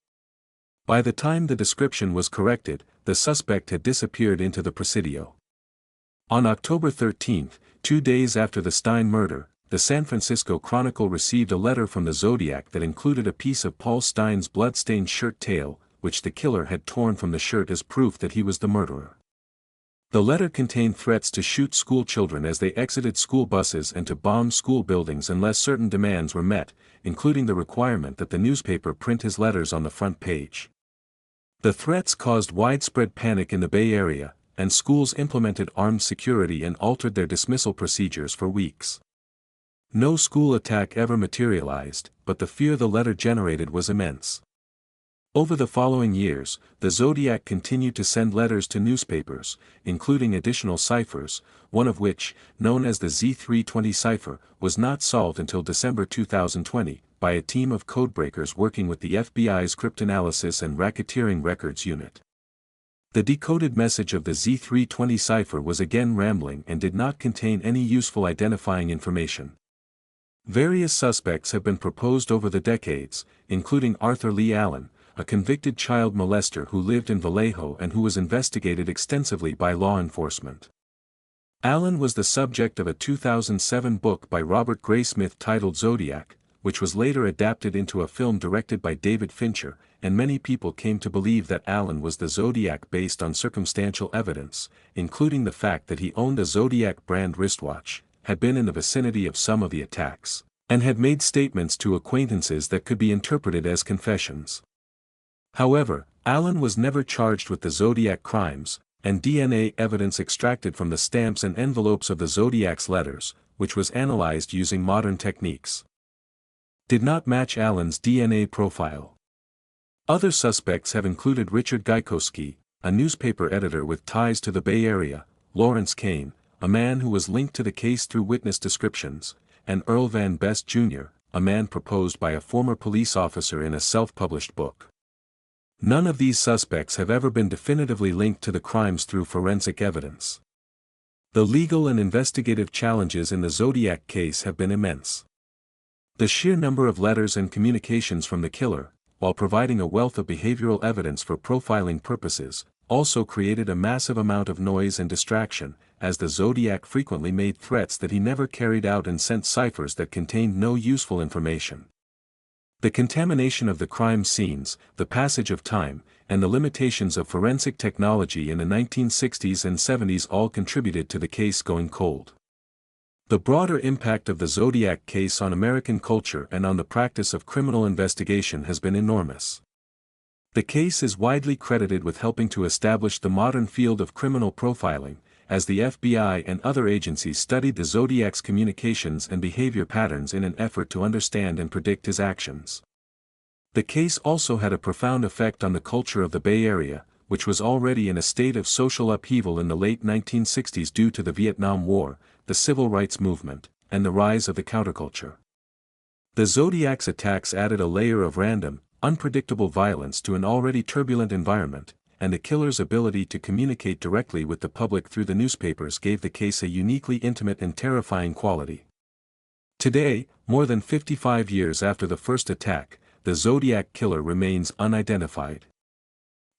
By the time the description was corrected, the suspect had disappeared into the Presidio. On October 13, 2 days after the Stine murder, the San Francisco Chronicle received a letter from the Zodiac that included a piece of Paul Stine's blood-stained shirt tail, which the killer had torn from the shirt as proof that he was the murderer. The letter contained threats to shoot school children as they exited school buses and to bomb school buildings unless certain demands were met, including the requirement that the newspaper print his letters on the front page. The threats caused widespread panic in the Bay Area, and schools implemented armed security and altered their dismissal procedures for weeks. No school attack ever materialized, but the fear the letter generated was immense. Over the following years, the Zodiac continued to send letters to newspapers, including additional ciphers, one of which, known as the Z320 cipher, was not solved until December 2020, by a team of codebreakers working with the FBI's Cryptanalysis and Racketeering Records Unit. The decoded message of the Z320 cipher was again rambling and did not contain any useful identifying information. Various suspects have been proposed over the decades, including Arthur Lee Allen, a convicted child molester who lived in Vallejo and who was investigated extensively by law enforcement. Allen was the subject of a 2007 book by Robert Graysmith titled Zodiac, which was later adapted into a film directed by David Fincher, and many people came to believe that Allen was the Zodiac based on circumstantial evidence, including the fact that he owned a Zodiac brand wristwatch, had been in the vicinity of some of the attacks, and had made statements to acquaintances that could be interpreted as confessions. However, Allen was never charged with the Zodiac crimes, and DNA evidence extracted from the stamps and envelopes of the Zodiac's letters, which was analyzed using modern techniques, did not match Allen's DNA profile. Other suspects have included Richard Gaikowski, a newspaper editor with ties to the Bay Area, Lawrence Kane, a man who was linked to the case through witness descriptions, and Earl Van Best Jr., a man proposed by a former police officer in a self-published book. None of these suspects have ever been definitively linked to the crimes through forensic evidence. The legal and investigative challenges in the Zodiac case have been immense. The sheer number of letters and communications from the killer, while providing a wealth of behavioral evidence for profiling purposes, also created a massive amount of noise and distraction, as the Zodiac frequently made threats that he never carried out and sent ciphers that contained no useful information. The contamination of the crime scenes, the passage of time, and the limitations of forensic technology in the 1960s and 70s all contributed to the case going cold. The broader impact of the Zodiac case on American culture and on the practice of criminal investigation has been enormous. The case is widely credited with helping to establish the modern field of criminal profiling, as the FBI and other agencies studied the Zodiac's communications and behavior patterns in an effort to understand and predict his actions. The case also had a profound effect on the culture of the Bay Area, which was already in a state of social upheaval in the late 1960s due to the Vietnam War, the Civil Rights Movement, and the rise of the counterculture. The Zodiac's attacks added a layer of random, unpredictable violence to an already turbulent environment, and the killer's ability to communicate directly with the public through the newspapers gave the case a uniquely intimate and terrifying quality. Today, more than 55 years after the first attack, the Zodiac killer remains unidentified.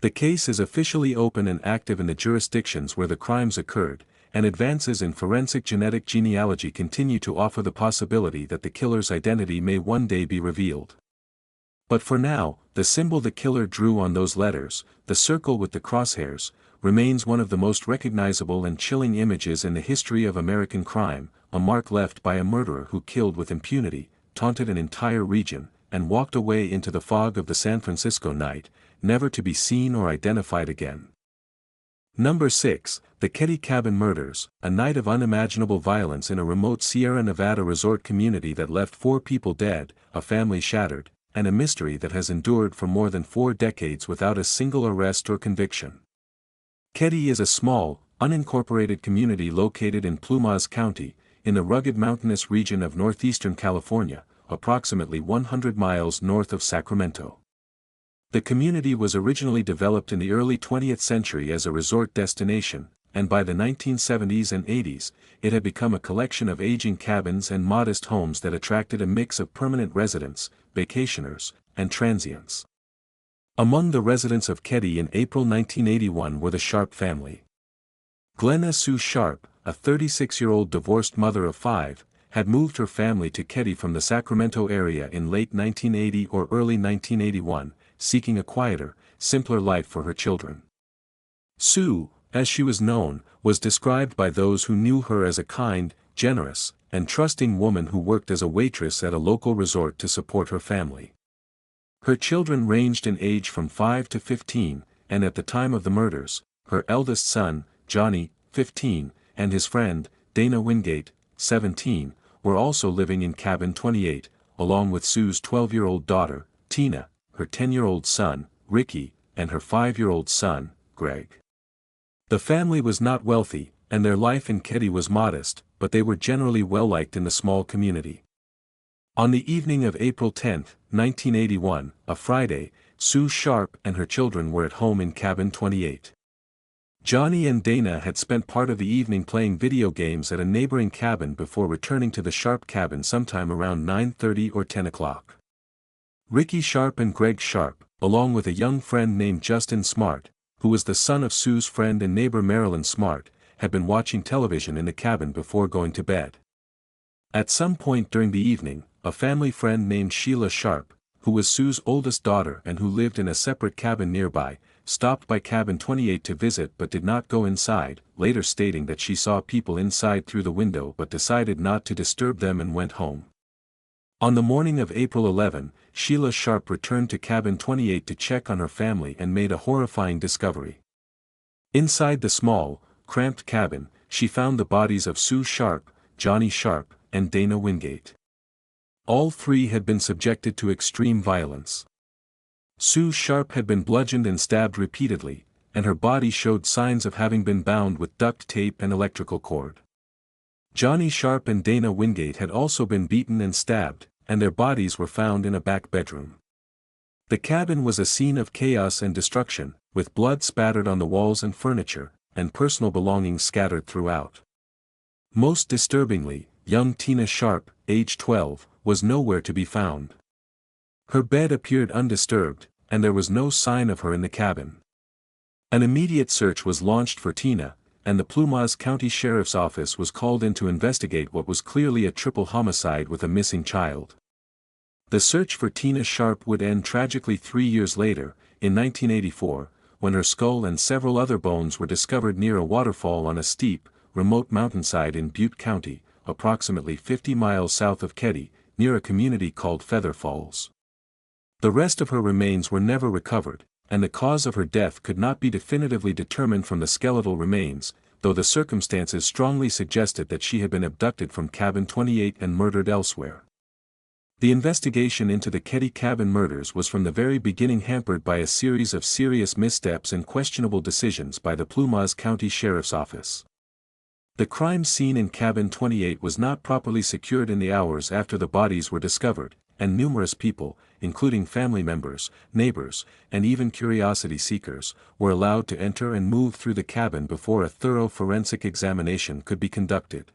The case is officially open and active in the jurisdictions where the crimes occurred, and advances in forensic genetic genealogy continue to offer the possibility that the killer's identity may one day be revealed. But for now, the symbol the killer drew on those letters, the circle with the crosshairs, remains one of the most recognizable and chilling images in the history of American crime, a mark left by a murderer who killed with impunity, taunted an entire region, and walked away into the fog of the San Francisco night, never to be seen or identified again. Number 6, the Keddie Cabin Murders, a night of unimaginable violence in a remote Sierra Nevada resort community that left 4 people dead, a family shattered, and a mystery that has endured for more than 4 decades without a single arrest or conviction. Keddie is a small, unincorporated community located in Plumas County, in the rugged mountainous region of northeastern California, approximately 100 miles north of Sacramento. The community was originally developed in the early 20th century as a resort destination, and by the 1970s and 80s, it had become a collection of aging cabins and modest homes that attracted a mix of permanent residents, vacationers, and transients. Among the residents of Keddie in April 1981 were the Sharp family. Glenna Sue Sharp, a 36-year-old divorced mother of 5, had moved her family to Keddie from the Sacramento area in late 1980 or early 1981, seeking a quieter, simpler life for her children. Sue, as she was known, was described by those who knew her as a kind, generous, and trusting woman who worked as a waitress at a local resort to support her family. Her children ranged in age from 5 to 15, and at the time of the murders, her eldest son, Johnny, 15, and his friend, Dana Wingate, 17, were also living in Cabin 28, along with Sue's 12-year-old daughter, Tina, her 10-year-old son, Ricky, and her 5-year-old son, Greg. The family was not wealthy, and their life in Keddie was modest, but they were generally well-liked in the small community. On the evening of April 10, 1981, a Friday, Sue Sharp and her children were at home in Cabin 28. Johnny and Dana had spent part of the evening playing video games at a neighboring cabin before returning to the Sharp cabin sometime around 9:30 or 10 o'clock. Ricky Sharp and Greg Sharp, along with a young friend named Justin Smart, who was the son of Sue's friend and neighbor Marilyn Smart, had been watching television in the cabin before going to bed. At some point during the evening, a family friend named Sheila Sharp, who was Sue's oldest daughter and who lived in a separate cabin nearby, stopped by Cabin 28 to visit but did not go inside, later stating that she saw people inside through the window but decided not to disturb them and went home. On the morning of April 11, Sheila Sharp returned to Cabin 28 to check on her family and made a horrifying discovery. Inside the small, cramped cabin, she found the bodies of Sue Sharp, Johnny Sharp, and Dana Wingate. All 3 had been subjected to extreme violence. Sue Sharp had been bludgeoned and stabbed repeatedly, and her body showed signs of having been bound with duct tape and electrical cord. Johnny Sharp and Dana Wingate had also been beaten and stabbed, and their bodies were found in a back bedroom. The cabin was a scene of chaos and destruction, with blood spattered on the walls and furniture, and personal belongings scattered throughout. Most disturbingly, young Tina Sharp, age 12, was nowhere to be found. Her bed appeared undisturbed, and there was no sign of her in the cabin. An immediate search was launched for Tina, and the Plumas County Sheriff's Office was called in to investigate what was clearly a triple homicide with a missing child. The search for Tina Sharp would end tragically 3 years later, in 1984, when her skull and several other bones were discovered near a waterfall on a steep, remote mountainside in Butte County, approximately 50 miles south of Keddie, near a community called Feather Falls. The rest of her remains were never recovered, and the cause of her death could not be definitively determined from the skeletal remains, though the circumstances strongly suggested that she had been abducted from Cabin 28 and murdered elsewhere. The investigation into the Keddie cabin murders was from the very beginning hampered by a series of serious missteps and questionable decisions by the Plumas County Sheriff's Office. The crime scene in Cabin 28 was not properly secured in the hours after the bodies were discovered, and numerous people, including family members, neighbors, and even curiosity seekers, were allowed to enter and move through the cabin before a thorough forensic examination could be conducted.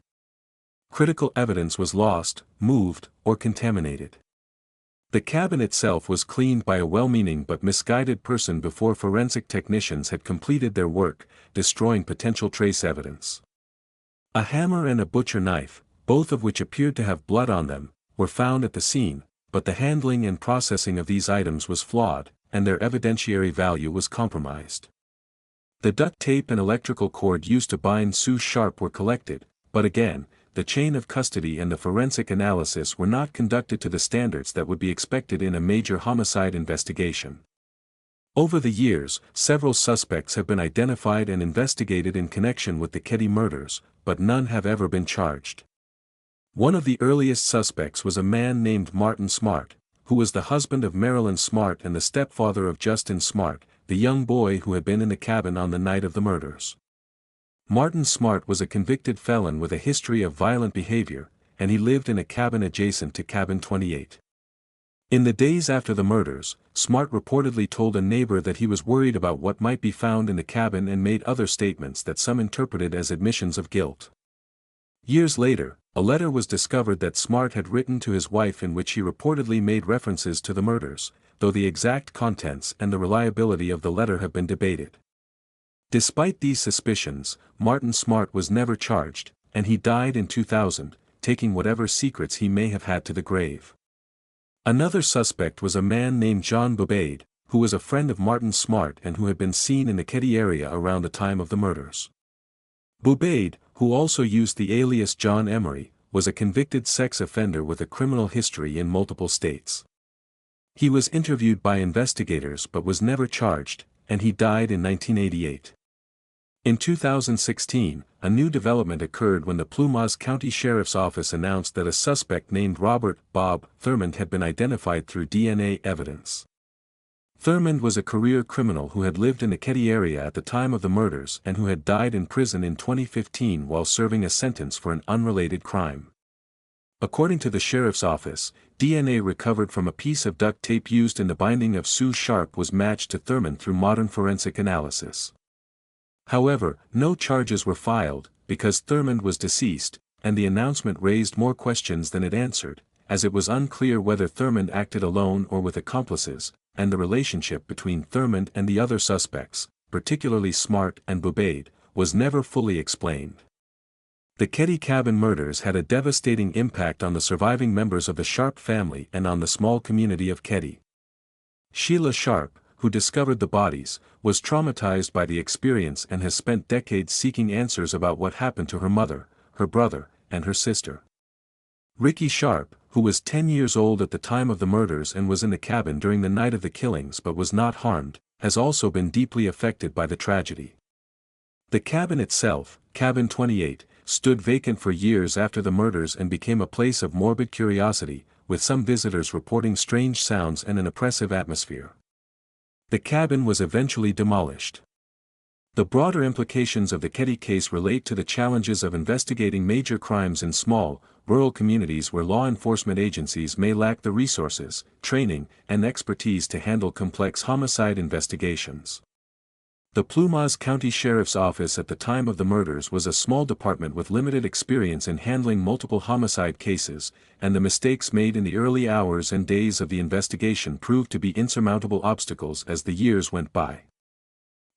Critical evidence was lost, moved, or contaminated. The cabin itself was cleaned by a well-meaning but misguided person before forensic technicians had completed their work, destroying potential trace evidence. A hammer and a butcher knife, both of which appeared to have blood on them, were found at the scene, but the handling and processing of these items was flawed, and their evidentiary value was compromised. The duct tape and electrical cord used to bind Sue Sharp were collected, but again, the chain of custody and the forensic analysis were not conducted to the standards that would be expected in a major homicide investigation. Over the years, several suspects have been identified and investigated in connection with the Keddie murders, but none have ever been charged. One of the earliest suspects was a man named Martin Smart, who was the husband of Marilyn Smart and the stepfather of Justin Smart, the young boy who had been in the cabin on the night of the murders. Martin Smart was a convicted felon with a history of violent behavior, and he lived in a cabin adjacent to Cabin 28. In the days after the murders, Smart reportedly told a neighbor that he was worried about what might be found in the cabin and made other statements that some interpreted as admissions of guilt. Years later, a letter was discovered that Smart had written to his wife in which he reportedly made references to the murders, though the exact contents and the reliability of the letter have been debated. Despite these suspicions, Martin Smart was never charged, and he died in 2000, taking whatever secrets he may have had to the grave. Another suspect was a man named John Bobade, who was a friend of Martin Smart and who had been seen in the Keddie area around the time of the murders. Bobade, who also used the alias John Emery, was a convicted sex offender with a criminal history in multiple states. He was interviewed by investigators but was never charged, and he died in 1988. In 2016, a new development occurred when the Plumas County Sheriff's Office announced that a suspect named Robert "Bob" Thurmond had been identified through DNA evidence. Thurmond was a career criminal who had lived in the Keddie area at the time of the murders and who had died in prison in 2015 while serving a sentence for an unrelated crime. According to the sheriff's office, DNA recovered from a piece of duct tape used in the binding of Sue Sharp was matched to Thurmond through modern forensic analysis. However, no charges were filed, because Thurmond was deceased, and the announcement raised more questions than it answered, as it was unclear whether Thurmond acted alone or with accomplices, and the relationship between Thurmond and the other suspects, particularly Smart and Bobade, was never fully explained. The Keddie cabin murders had a devastating impact on the surviving members of the Sharp family and on the small community of Keddie. Sheila Sharp, who discovered the bodies, was traumatized by the experience and has spent decades seeking answers about what happened to her mother, her brother, and her sister. Ricky Sharp, who was 10 years old at the time of the murders and was in the cabin during the night of the killings but was not harmed, has also been deeply affected by the tragedy. The cabin itself, Cabin 28, stood vacant for years after the murders and became a place of morbid curiosity, with some visitors reporting strange sounds and an oppressive atmosphere. The cabin was eventually demolished. The broader implications of the Keddie case relate to the challenges of investigating major crimes in small, rural communities where law enforcement agencies may lack the resources, training, and expertise to handle complex homicide investigations. The Plumas County Sheriff's Office at the time of the murders was a small department with limited experience in handling multiple homicide cases, and the mistakes made in the early hours and days of the investigation proved to be insurmountable obstacles as the years went by.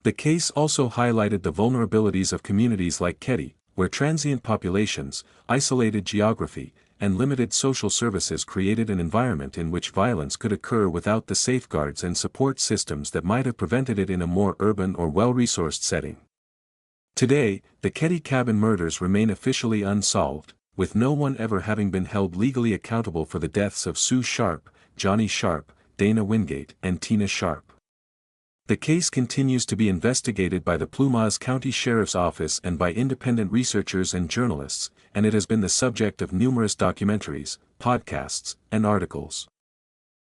The case also highlighted the vulnerabilities of communities like Keddie, where transient populations, isolated geography, and limited social services created an environment in which violence could occur without the safeguards and support systems that might have prevented it in a more urban or well-resourced setting. Today, the Keddie cabin murders remain officially unsolved, with no one ever having been held legally accountable for the deaths of Sue Sharp, Johnny Sharp, Dana Wingate, and Tina Sharp. The case continues to be investigated by the Plumas County Sheriff's Office and by independent researchers and journalists, and it has been the subject of numerous documentaries, podcasts, and articles.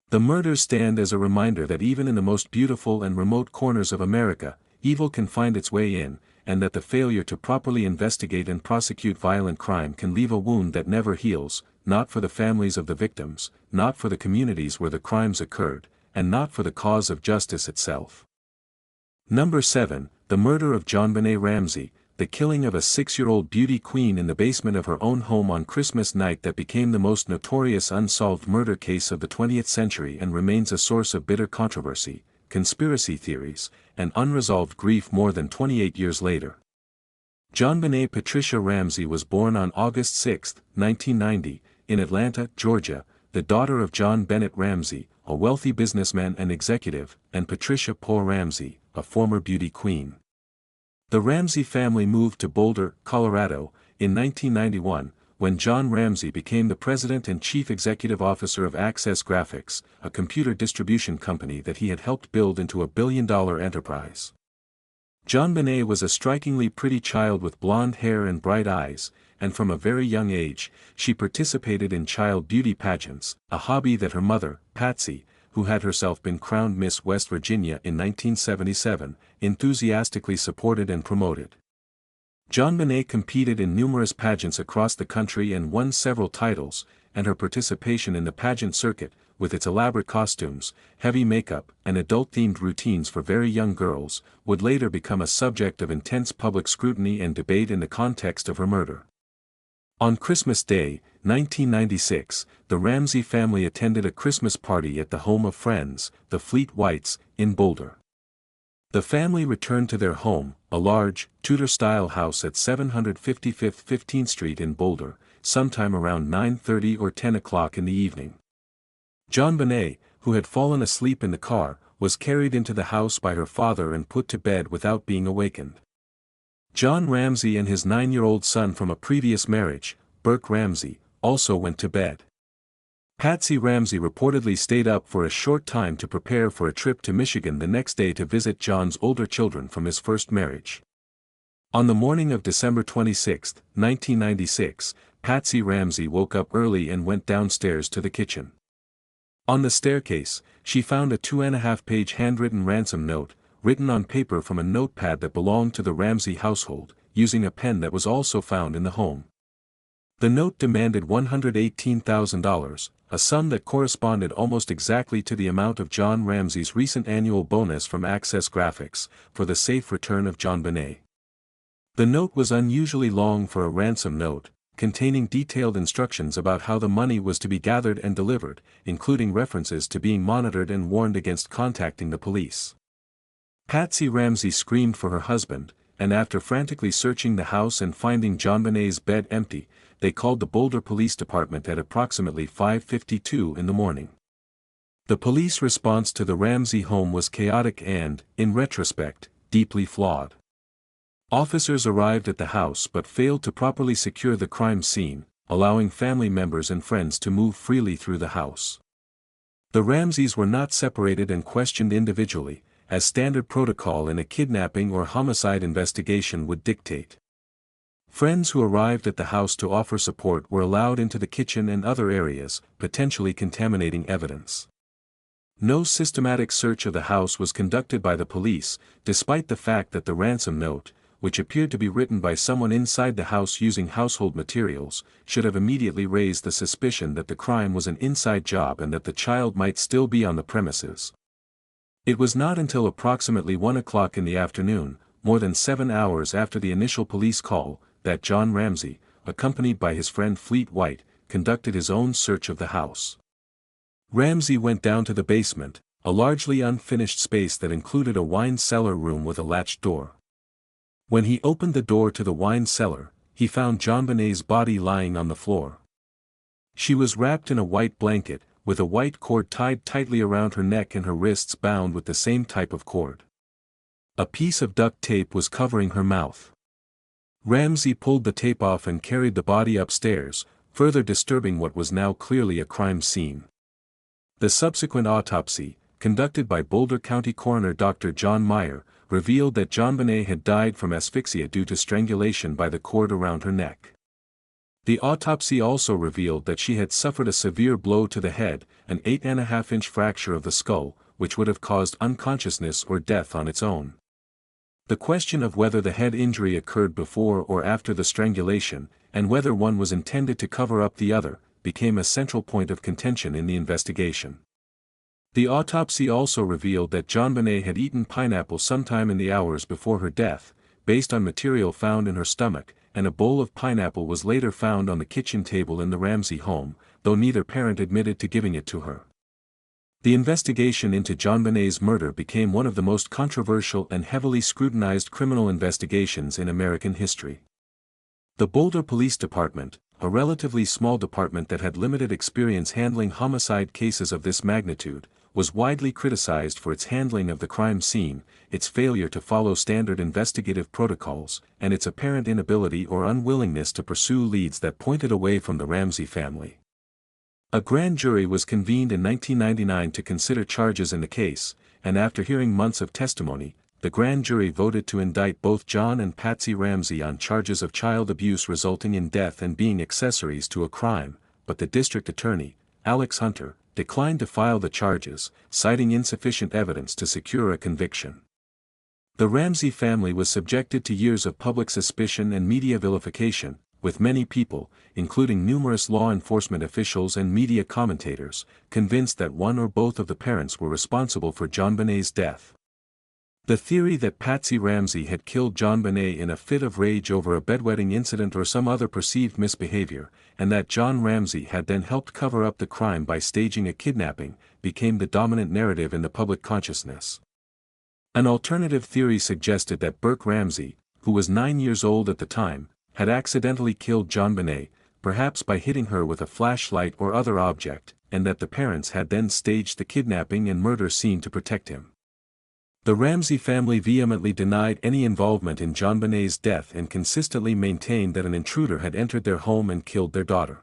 The murders stand as a reminder that even in the most beautiful and remote corners of America, evil can find its way in, and that the failure to properly investigate and prosecute violent crime can leave a wound that never heals, not for the families of the victims, not for the communities where the crimes occurred, and not for the cause of justice itself. Number 7, the murder of JonBenet Ramsey, the killing of a 6-year-old beauty queen in the basement of her own home on Christmas night that became the most notorious unsolved murder case of the 20th century and remains a source of bitter controversy, conspiracy theories, and unresolved grief more than 28 years later. JonBenet Patricia Ramsey was born on August 6, 1990, in Atlanta, Georgia, the daughter of John Bennett Ramsey, a wealthy businessman and executive, and Patricia Poe Ramsey, a former beauty queen. The Ramsey family moved to Boulder, Colorado, in 1991, when John Ramsey became the president and chief executive officer of Access Graphics, a computer distribution company that he had helped build into a billion-dollar enterprise. JonBenet was a strikingly pretty child with blonde hair and bright eyes, and from a very young age, she participated in child beauty pageants, a hobby that her mother, Patsy, who had herself been crowned Miss West Virginia in 1977, enthusiastically supported and promoted. JonBenet competed in numerous pageants across the country and won several titles, and her participation in the pageant circuit, with its elaborate costumes, heavy makeup, and adult-themed routines for very young girls, would later become a subject of intense public scrutiny and debate in the context of her murder. On Christmas Day, 1996, the Ramsey family attended a Christmas party at the home of friends, the Fleet Whites, in Boulder. The family returned to their home, a large, Tudor-style house at 755th 15th Street in Boulder, sometime around 9:30 or 10 o'clock in the evening. JonBenet, who had fallen asleep in the car, was carried into the house by her father and put to bed without being awakened. John Ramsey and his 9-year-old son from a previous marriage, Burke Ramsey, also went to bed. Patsy Ramsey reportedly stayed up for a short time to prepare for a trip to Michigan the next day to visit John's older children from his first marriage. On the morning of December 26, 1996, Patsy Ramsey woke up early and went downstairs to the kitchen. On the staircase, she found a 2.5-page handwritten ransom note, written on paper from a notepad that belonged to the Ramsey household, using a pen that was also found in the home. The note demanded $118,000, a sum that corresponded almost exactly to the amount of John Ramsey's recent annual bonus from Access Graphics, for the safe return of JonBenet. The note was unusually long for a ransom note, containing detailed instructions about how the money was to be gathered and delivered, including references to being monitored and warned against contacting the police. Patsy Ramsey screamed for her husband, and after frantically searching the house and finding JonBenet's bed empty, they called the Boulder Police Department at approximately 5:52 in the morning. The police response to the Ramsey home was chaotic and, in retrospect, deeply flawed. Officers arrived at the house but failed to properly secure the crime scene, allowing family members and friends to move freely through the house. The Ramseys were not separated and questioned individually, as standard protocol in a kidnapping or homicide investigation would dictate. Friends who arrived at the house to offer support were allowed into the kitchen and other areas, potentially contaminating evidence. No systematic search of the house was conducted by the police, despite the fact that the ransom note, which appeared to be written by someone inside the house using household materials, should have immediately raised the suspicion that the crime was an inside job and that the child might still be on the premises. It was not until approximately 1 o'clock in the afternoon, more than 7 hours after the initial police call, that John Ramsey, accompanied by his friend Fleet White, conducted his own search of the house. Ramsey went down to the basement, a largely unfinished space that included a wine cellar room with a latched door. When he opened the door to the wine cellar, he found JonBenét's body lying on the floor. She was wrapped in a white blanket, with a white cord tied tightly around her neck and her wrists bound with the same type of cord. A piece of duct tape was covering her mouth. Ramsey pulled the tape off and carried the body upstairs, further disturbing what was now clearly a crime scene. The subsequent autopsy, conducted by Boulder County Coroner Dr. John Meyer, revealed that JonBenet had died from asphyxia due to strangulation by the cord around her neck. The autopsy also revealed that she had suffered a severe blow to the head, an 8.5-inch fracture of the skull, which would have caused unconsciousness or death on its own. The question of whether the head injury occurred before or after the strangulation, and whether one was intended to cover up the other, became a central point of contention in the investigation. The autopsy also revealed that JonBenet had eaten pineapple sometime in the hours before her death, based on material found in her stomach, and a bowl of pineapple was later found on the kitchen table in the Ramsey home, though neither parent admitted to giving it to her. The investigation into JonBenet's murder became one of the most controversial and heavily scrutinized criminal investigations in American history. The Boulder Police Department, a relatively small department that had limited experience handling homicide cases of this magnitude, was widely criticized for its handling of the crime scene, its failure to follow standard investigative protocols, and its apparent inability or unwillingness to pursue leads that pointed away from the Ramsey family. A grand jury was convened in 1999 to consider charges in the case, and after hearing months of testimony, the grand jury voted to indict both John and Patsy Ramsey on charges of child abuse resulting in death and being accessories to a crime, but the district attorney, Alex Hunter, declined to file the charges, citing insufficient evidence to secure a conviction. The Ramsey family was subjected to years of public suspicion and media vilification, with many people, including numerous law enforcement officials and media commentators, convinced that one or both of the parents were responsible for JonBenet's death. The theory that Patsy Ramsey had killed JonBenet in a fit of rage over a bedwetting incident or some other perceived misbehavior, and that John Ramsey had then helped cover up the crime by staging a kidnapping, became the dominant narrative in the public consciousness. An alternative theory suggested that Burke Ramsey, who was 9 years old at the time, had accidentally killed JonBenet, perhaps by hitting her with a flashlight or other object, and that the parents had then staged the kidnapping and murder scene to protect him. The Ramsey family vehemently denied any involvement in JonBenet's death and consistently maintained that an intruder had entered their home and killed their daughter.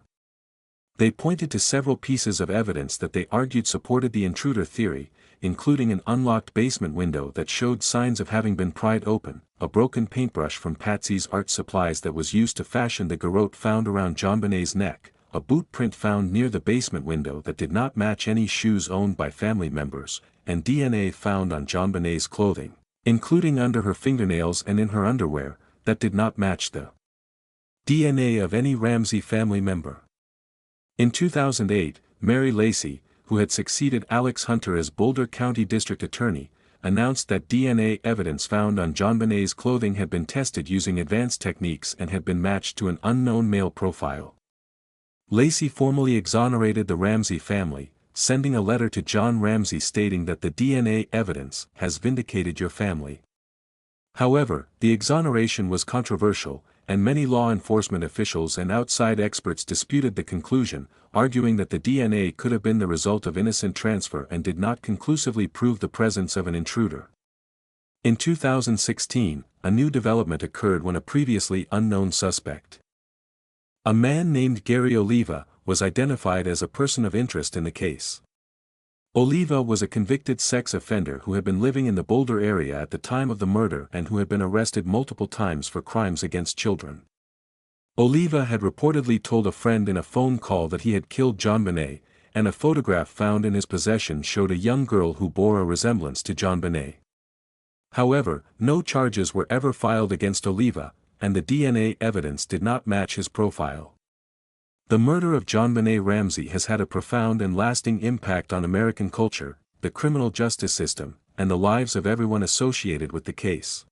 They pointed to several pieces of evidence that they argued supported the intruder theory, including an unlocked basement window that showed signs of having been pried open, a broken paintbrush from Patsy's art supplies that was used to fashion the garrote found around JonBenet's neck, a boot print found near the basement window that did not match any shoes owned by family members, and DNA found on JonBenet's clothing, including under her fingernails and in her underwear, that did not match the DNA of any Ramsey family member. In 2008, Mary Lacey, who had succeeded Alex Hunter as Boulder County District Attorney, announced that DNA evidence found on JonBenet's clothing had been tested using advanced techniques and had been matched to an unknown male profile. Lacey formally exonerated the Ramsey family, sending a letter to John Ramsey stating that the DNA evidence has vindicated your family. However, the exoneration was controversial, and many law enforcement officials and outside experts disputed the conclusion, arguing that the DNA could have been the result of innocent transfer and did not conclusively prove the presence of an intruder. In 2016, a new development occurred when a previously unknown suspect, a man named Gary Oliva, was identified as a person of interest in the case. Oliva was a convicted sex offender who had been living in the Boulder area at the time of the murder and who had been arrested multiple times for crimes against children. Oliva had reportedly told a friend in a phone call that he had killed JonBenet, and a photograph found in his possession showed a young girl who bore a resemblance to JonBenet. However, no charges were ever filed against Oliva, and the DNA evidence did not match his profile. The murder of JonBenet Ramsey has had a profound and lasting impact on American culture, the criminal justice system, and the lives of everyone associated with the case.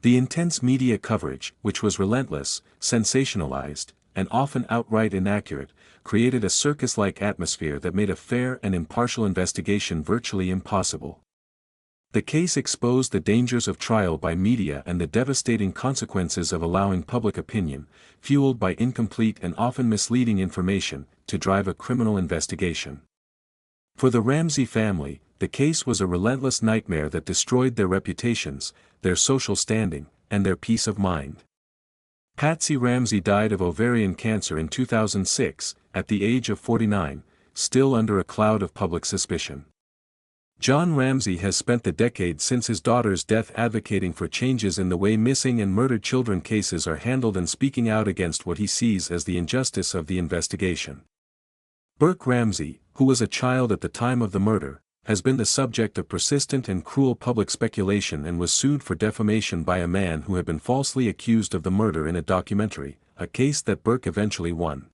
The intense media coverage, which was relentless, sensationalized, and often outright inaccurate, created a circus-like atmosphere that made a fair and impartial investigation virtually impossible. The case exposed the dangers of trial by media and the devastating consequences of allowing public opinion, fueled by incomplete and often misleading information, to drive a criminal investigation. For the Ramsey family, the case was a relentless nightmare that destroyed their reputations, their social standing, and their peace of mind. Patsy Ramsey died of ovarian cancer in 2006, at the age of 49, still under a cloud of public suspicion. John Ramsey has spent the decade since his daughter's death advocating for changes in the way missing and murdered children cases are handled and speaking out against what he sees as the injustice of the investigation. Burke Ramsey, who was a child at the time of the murder, has been the subject of persistent and cruel public speculation and was sued for defamation by a man who had been falsely accused of the murder in a documentary, a case that Burke eventually won.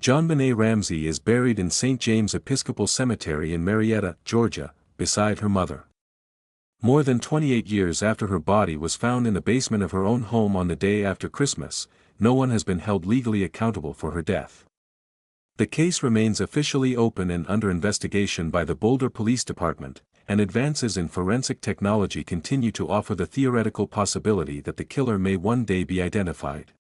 JonBenet Ramsey is buried in St. James Episcopal Cemetery in Marietta, Georgia, beside her mother. More than 28 years after her body was found in the basement of her own home on the day after Christmas, no one has been held legally accountable for her death. The case remains officially open and under investigation by the Boulder Police Department, and advances in forensic technology continue to offer the theoretical possibility that the killer may one day be identified.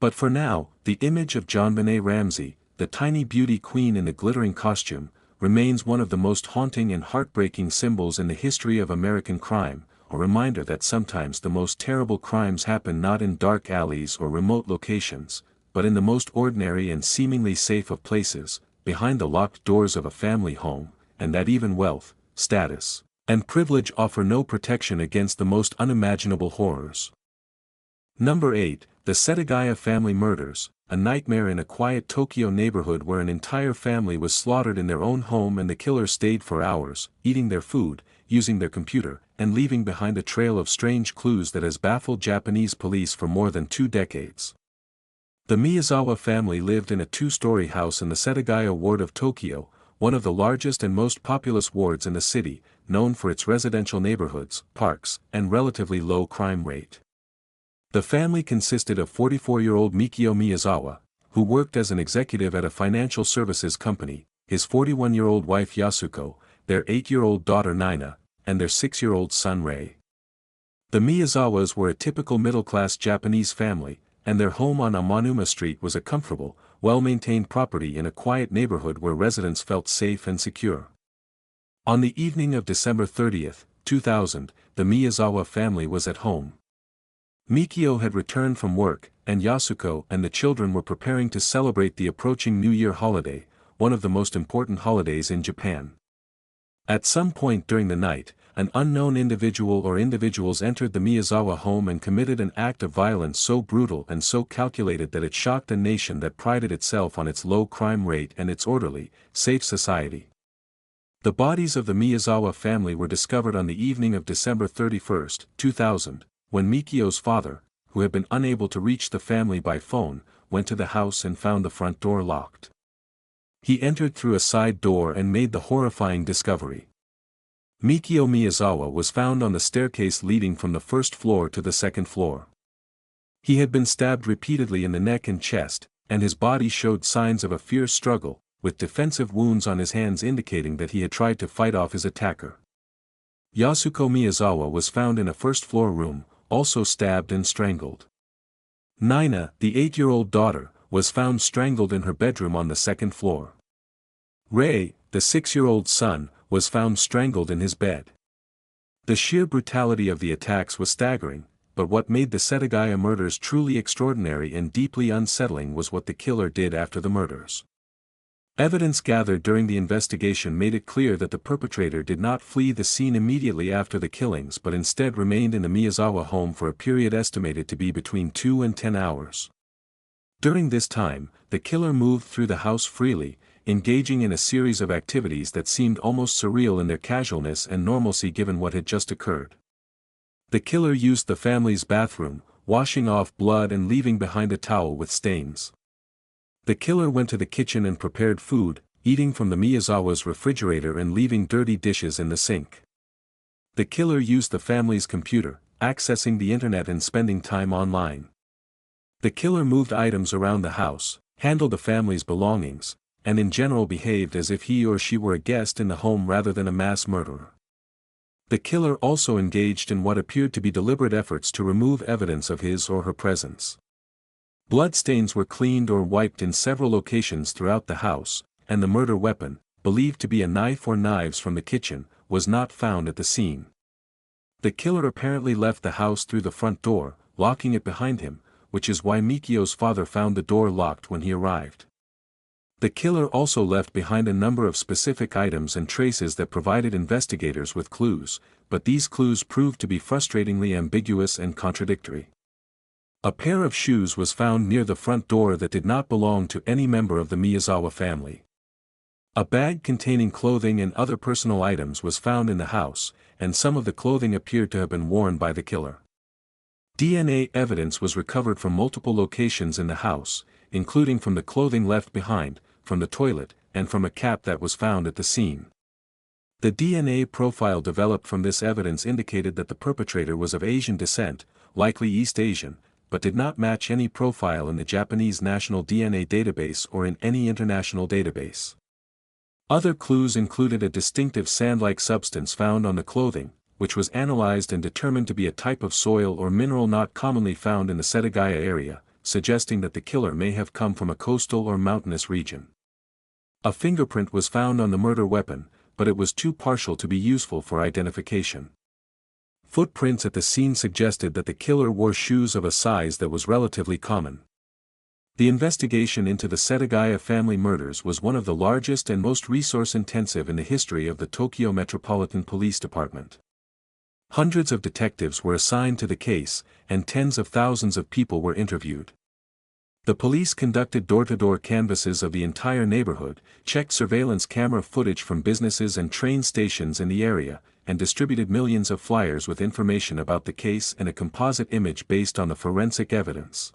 But for now, the image of JonBenet Ramsey, the tiny beauty queen in the glittering costume, remains one of the most haunting and heartbreaking symbols in the history of American crime, a reminder that sometimes the most terrible crimes happen not in dark alleys or remote locations, but in the most ordinary and seemingly safe of places, behind the locked doors of a family home, and that even wealth, status, and privilege offer no protection against the most unimaginable horrors. Number 8, the Setagaya family murders, a nightmare in a quiet Tokyo neighborhood where an entire family was slaughtered in their own home and the killer stayed for hours, eating their food, using their computer, and leaving behind a trail of strange clues that has baffled Japanese police for more than 2 decades. The Miyazawa family lived in a 2-story house in the Setagaya ward of Tokyo, one of the largest and most populous wards in the city, known for its residential neighborhoods, parks, and relatively low crime rate. The family consisted of 44-year-old Mikio Miyazawa, who worked as an executive at a financial services company, his 41-year-old wife Yasuko, their 8-year-old daughter Nina, and their 6-year-old son Rei. The Miyazawas were a typical middle-class Japanese family, and their home on Amanuma Street was a comfortable, well-maintained property in a quiet neighborhood where residents felt safe and secure. On the evening of December 30, 2000, the Miyazawa family was at home. Mikio had returned from work, and Yasuko and the children were preparing to celebrate the approaching New Year holiday, one of the most important holidays in Japan. At some point during the night, an unknown individual or individuals entered the Miyazawa home and committed an act of violence so brutal and so calculated that it shocked a nation that prided itself on its low crime rate and its orderly, safe society. The bodies of the Miyazawa family were discovered on the evening of December 31, 2000, when Mikio's father, who had been unable to reach the family by phone, went to the house and found the front door locked. He entered through a side door and made the horrifying discovery. Mikio Miyazawa was found on the staircase leading from the first floor to the second floor. He had been stabbed repeatedly in the neck and chest, and his body showed signs of a fierce struggle, with defensive wounds on his hands indicating that he had tried to fight off his attacker. Yasuko Miyazawa was found in a first-floor room, also stabbed and strangled. Nina, the 8-year-old daughter, was found strangled in her bedroom on the second floor. Rei, the 6-year-old son, was found strangled in his bed. The sheer brutality of the attacks was staggering, but what made the Setagaya murders truly extraordinary and deeply unsettling was what the killer did after the murders. Evidence gathered during the investigation made it clear that the perpetrator did not flee the scene immediately after the killings but instead remained in the Miyazawa home for a period estimated to be between 2 and 10 hours. During this time, the killer moved through the house freely, engaging in a series of activities that seemed almost surreal in their casualness and normalcy given what had just occurred. The killer used the family's bathroom, washing off blood and leaving behind a towel with stains. The killer went to the kitchen and prepared food, eating from the Miyazawa's refrigerator and leaving dirty dishes in the sink. The killer used the family's computer, accessing the internet and spending time online. The killer moved items around the house, handled the family's belongings, and in general behaved as if he or she were a guest in the home rather than a mass murderer. The killer also engaged in what appeared to be deliberate efforts to remove evidence of his or her presence. Bloodstains were cleaned or wiped in several locations throughout the house, and the murder weapon, believed to be a knife or knives from the kitchen, was not found at the scene. The killer apparently left the house through the front door, locking it behind him, which is why Mikio's father found the door locked when he arrived. The killer also left behind a number of specific items and traces that provided investigators with clues, but these clues proved to be frustratingly ambiguous and contradictory. A pair of shoes was found near the front door that did not belong to any member of the Miyazawa family. A bag containing clothing and other personal items was found in the house, and some of the clothing appeared to have been worn by the killer. DNA evidence was recovered from multiple locations in the house, including from the clothing left behind, from the toilet, and from a cap that was found at the scene. The DNA profile developed from this evidence indicated that the perpetrator was of Asian descent, likely East Asian, but did not match any profile in the Japanese National DNA Database or in any international database. Other clues included a distinctive sand-like substance found on the clothing, which was analyzed and determined to be a type of soil or mineral not commonly found in the Setagaya area, suggesting that the killer may have come from a coastal or mountainous region. A fingerprint was found on the murder weapon, but it was too partial to be useful for identification. Footprints at the scene suggested that the killer wore shoes of a size that was relatively common. The investigation into the Setagaya family murders was one of the largest and most resource-intensive in the history of the Tokyo Metropolitan Police Department. Hundreds of detectives were assigned to the case, and tens of thousands of people were interviewed. The police conducted door-to-door canvasses of the entire neighborhood, checked surveillance camera footage from businesses and train stations in the area, and distributed millions of flyers with information about the case and a composite image based on the forensic evidence.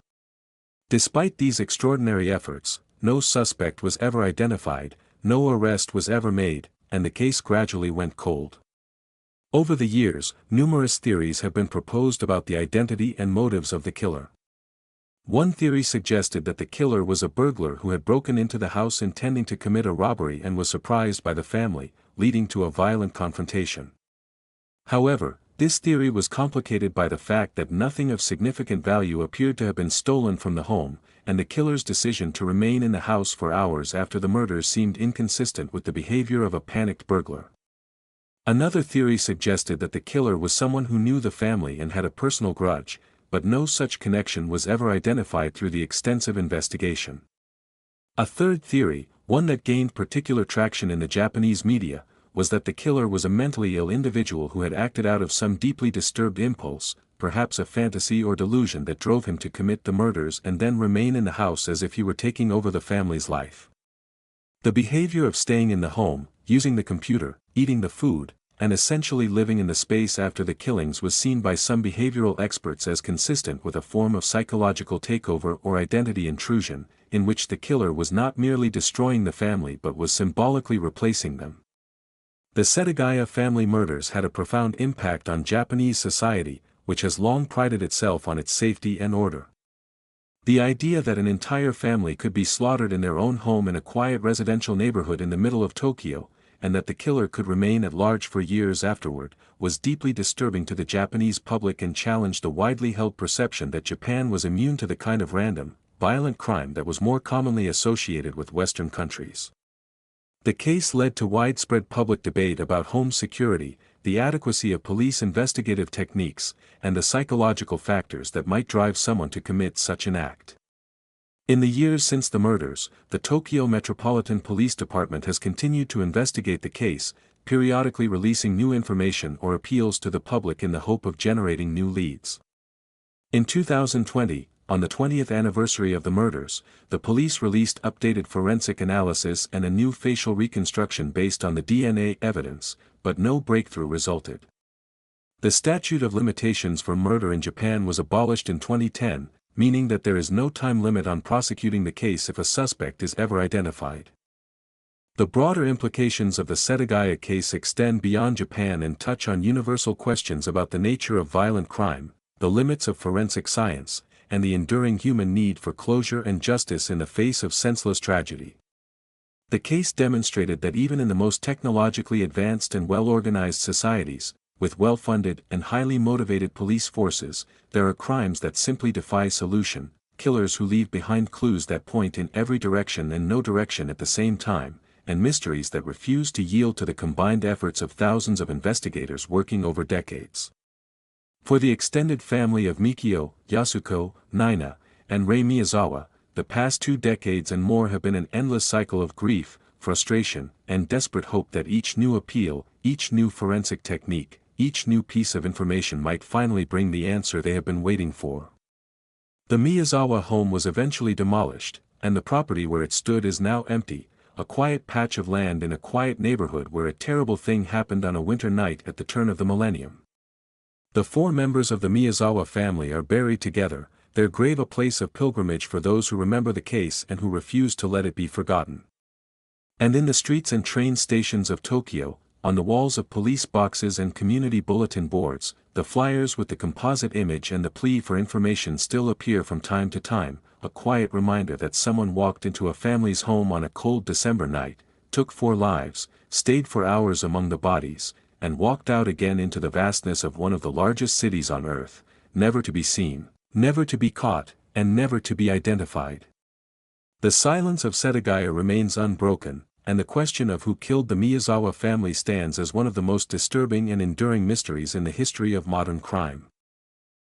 Despite these extraordinary efforts, no suspect was ever identified, no arrest was ever made, and the case gradually went cold. Over the years, numerous theories have been proposed about the identity and motives of the killer. One theory suggested that the killer was a burglar who had broken into the house intending to commit a robbery and was surprised by the family, leading to a violent confrontation. However, this theory was complicated by the fact that nothing of significant value appeared to have been stolen from the home, and the killer's decision to remain in the house for hours after the murders seemed inconsistent with the behavior of a panicked burglar. Another theory suggested that the killer was someone who knew the family and had a personal grudge, but no such connection was ever identified through the extensive investigation. A third theory, one that gained particular traction in the Japanese media, was that the killer was a mentally ill individual who had acted out of some deeply disturbed impulse, perhaps a fantasy or delusion that drove him to commit the murders and then remain in the house as if he were taking over the family's life. The behavior of staying in the home, using the computer, eating the food, and essentially living in the space after the killings was seen by some behavioral experts as consistent with a form of psychological takeover or identity intrusion, in which the killer was not merely destroying the family but was symbolically replacing them. The Setagaya family murders had a profound impact on Japanese society, which has long prided itself on its safety and order. The idea that an entire family could be slaughtered in their own home in a quiet residential neighborhood in the middle of Tokyo, and that the killer could remain at large for years afterward, was deeply disturbing to the Japanese public and challenged the widely held perception that Japan was immune to the kind of random, violent crime that was more commonly associated with Western countries. The case led to widespread public debate about home security, the adequacy of police investigative techniques, and the psychological factors that might drive someone to commit such an act. In the years since the murders, the Tokyo Metropolitan Police Department has continued to investigate the case, periodically releasing new information or appeals to the public in the hope of generating new leads. In 2020, on the 20th anniversary of the murders, the police released updated forensic analysis and a new facial reconstruction based on the DNA evidence, but no breakthrough resulted. The statute of limitations for murder in Japan was abolished in 2010, meaning that there is no time limit on prosecuting the case if a suspect is ever identified. The broader implications of the Setagaya case extend beyond Japan and touch on universal questions about the nature of violent crime, the limits of forensic science, and the enduring human need for closure and justice in the face of senseless tragedy. The case demonstrated that even in the most technologically advanced and well-organized societies, with well-funded and highly motivated police forces, there are crimes that simply defy solution, killers who leave behind clues that point in every direction and no direction at the same time, and mysteries that refuse to yield to the combined efforts of thousands of investigators working over decades. For the extended family of Mikio, Yasuko, Nina, and Rei Miyazawa, the past 2 decades and more have been an endless cycle of grief, frustration, and desperate hope that each new appeal, each new forensic technique, each new piece of information might finally bring the answer they have been waiting for. The Miyazawa home was eventually demolished, and the property where it stood is now empty, a quiet patch of land in a quiet neighborhood where a terrible thing happened on a winter night at the turn of the millennium. The 4 members of the Miyazawa family are buried together, their grave a place of pilgrimage for those who remember the case and who refuse to let it be forgotten. And in the streets and train stations of Tokyo, on the walls of police boxes and community bulletin boards, the flyers with the composite image and the plea for information still appear from time to time, a quiet reminder that someone walked into a family's home on a cold December night, took 4 lives, stayed for hours among the bodies, and walked out again into the vastness of one of the largest cities on earth, never to be seen, never to be caught, and never to be identified. The silence of Setagaya remains unbroken, and the question of who killed the Miyazawa family stands as one of the most disturbing and enduring mysteries in the history of modern crime.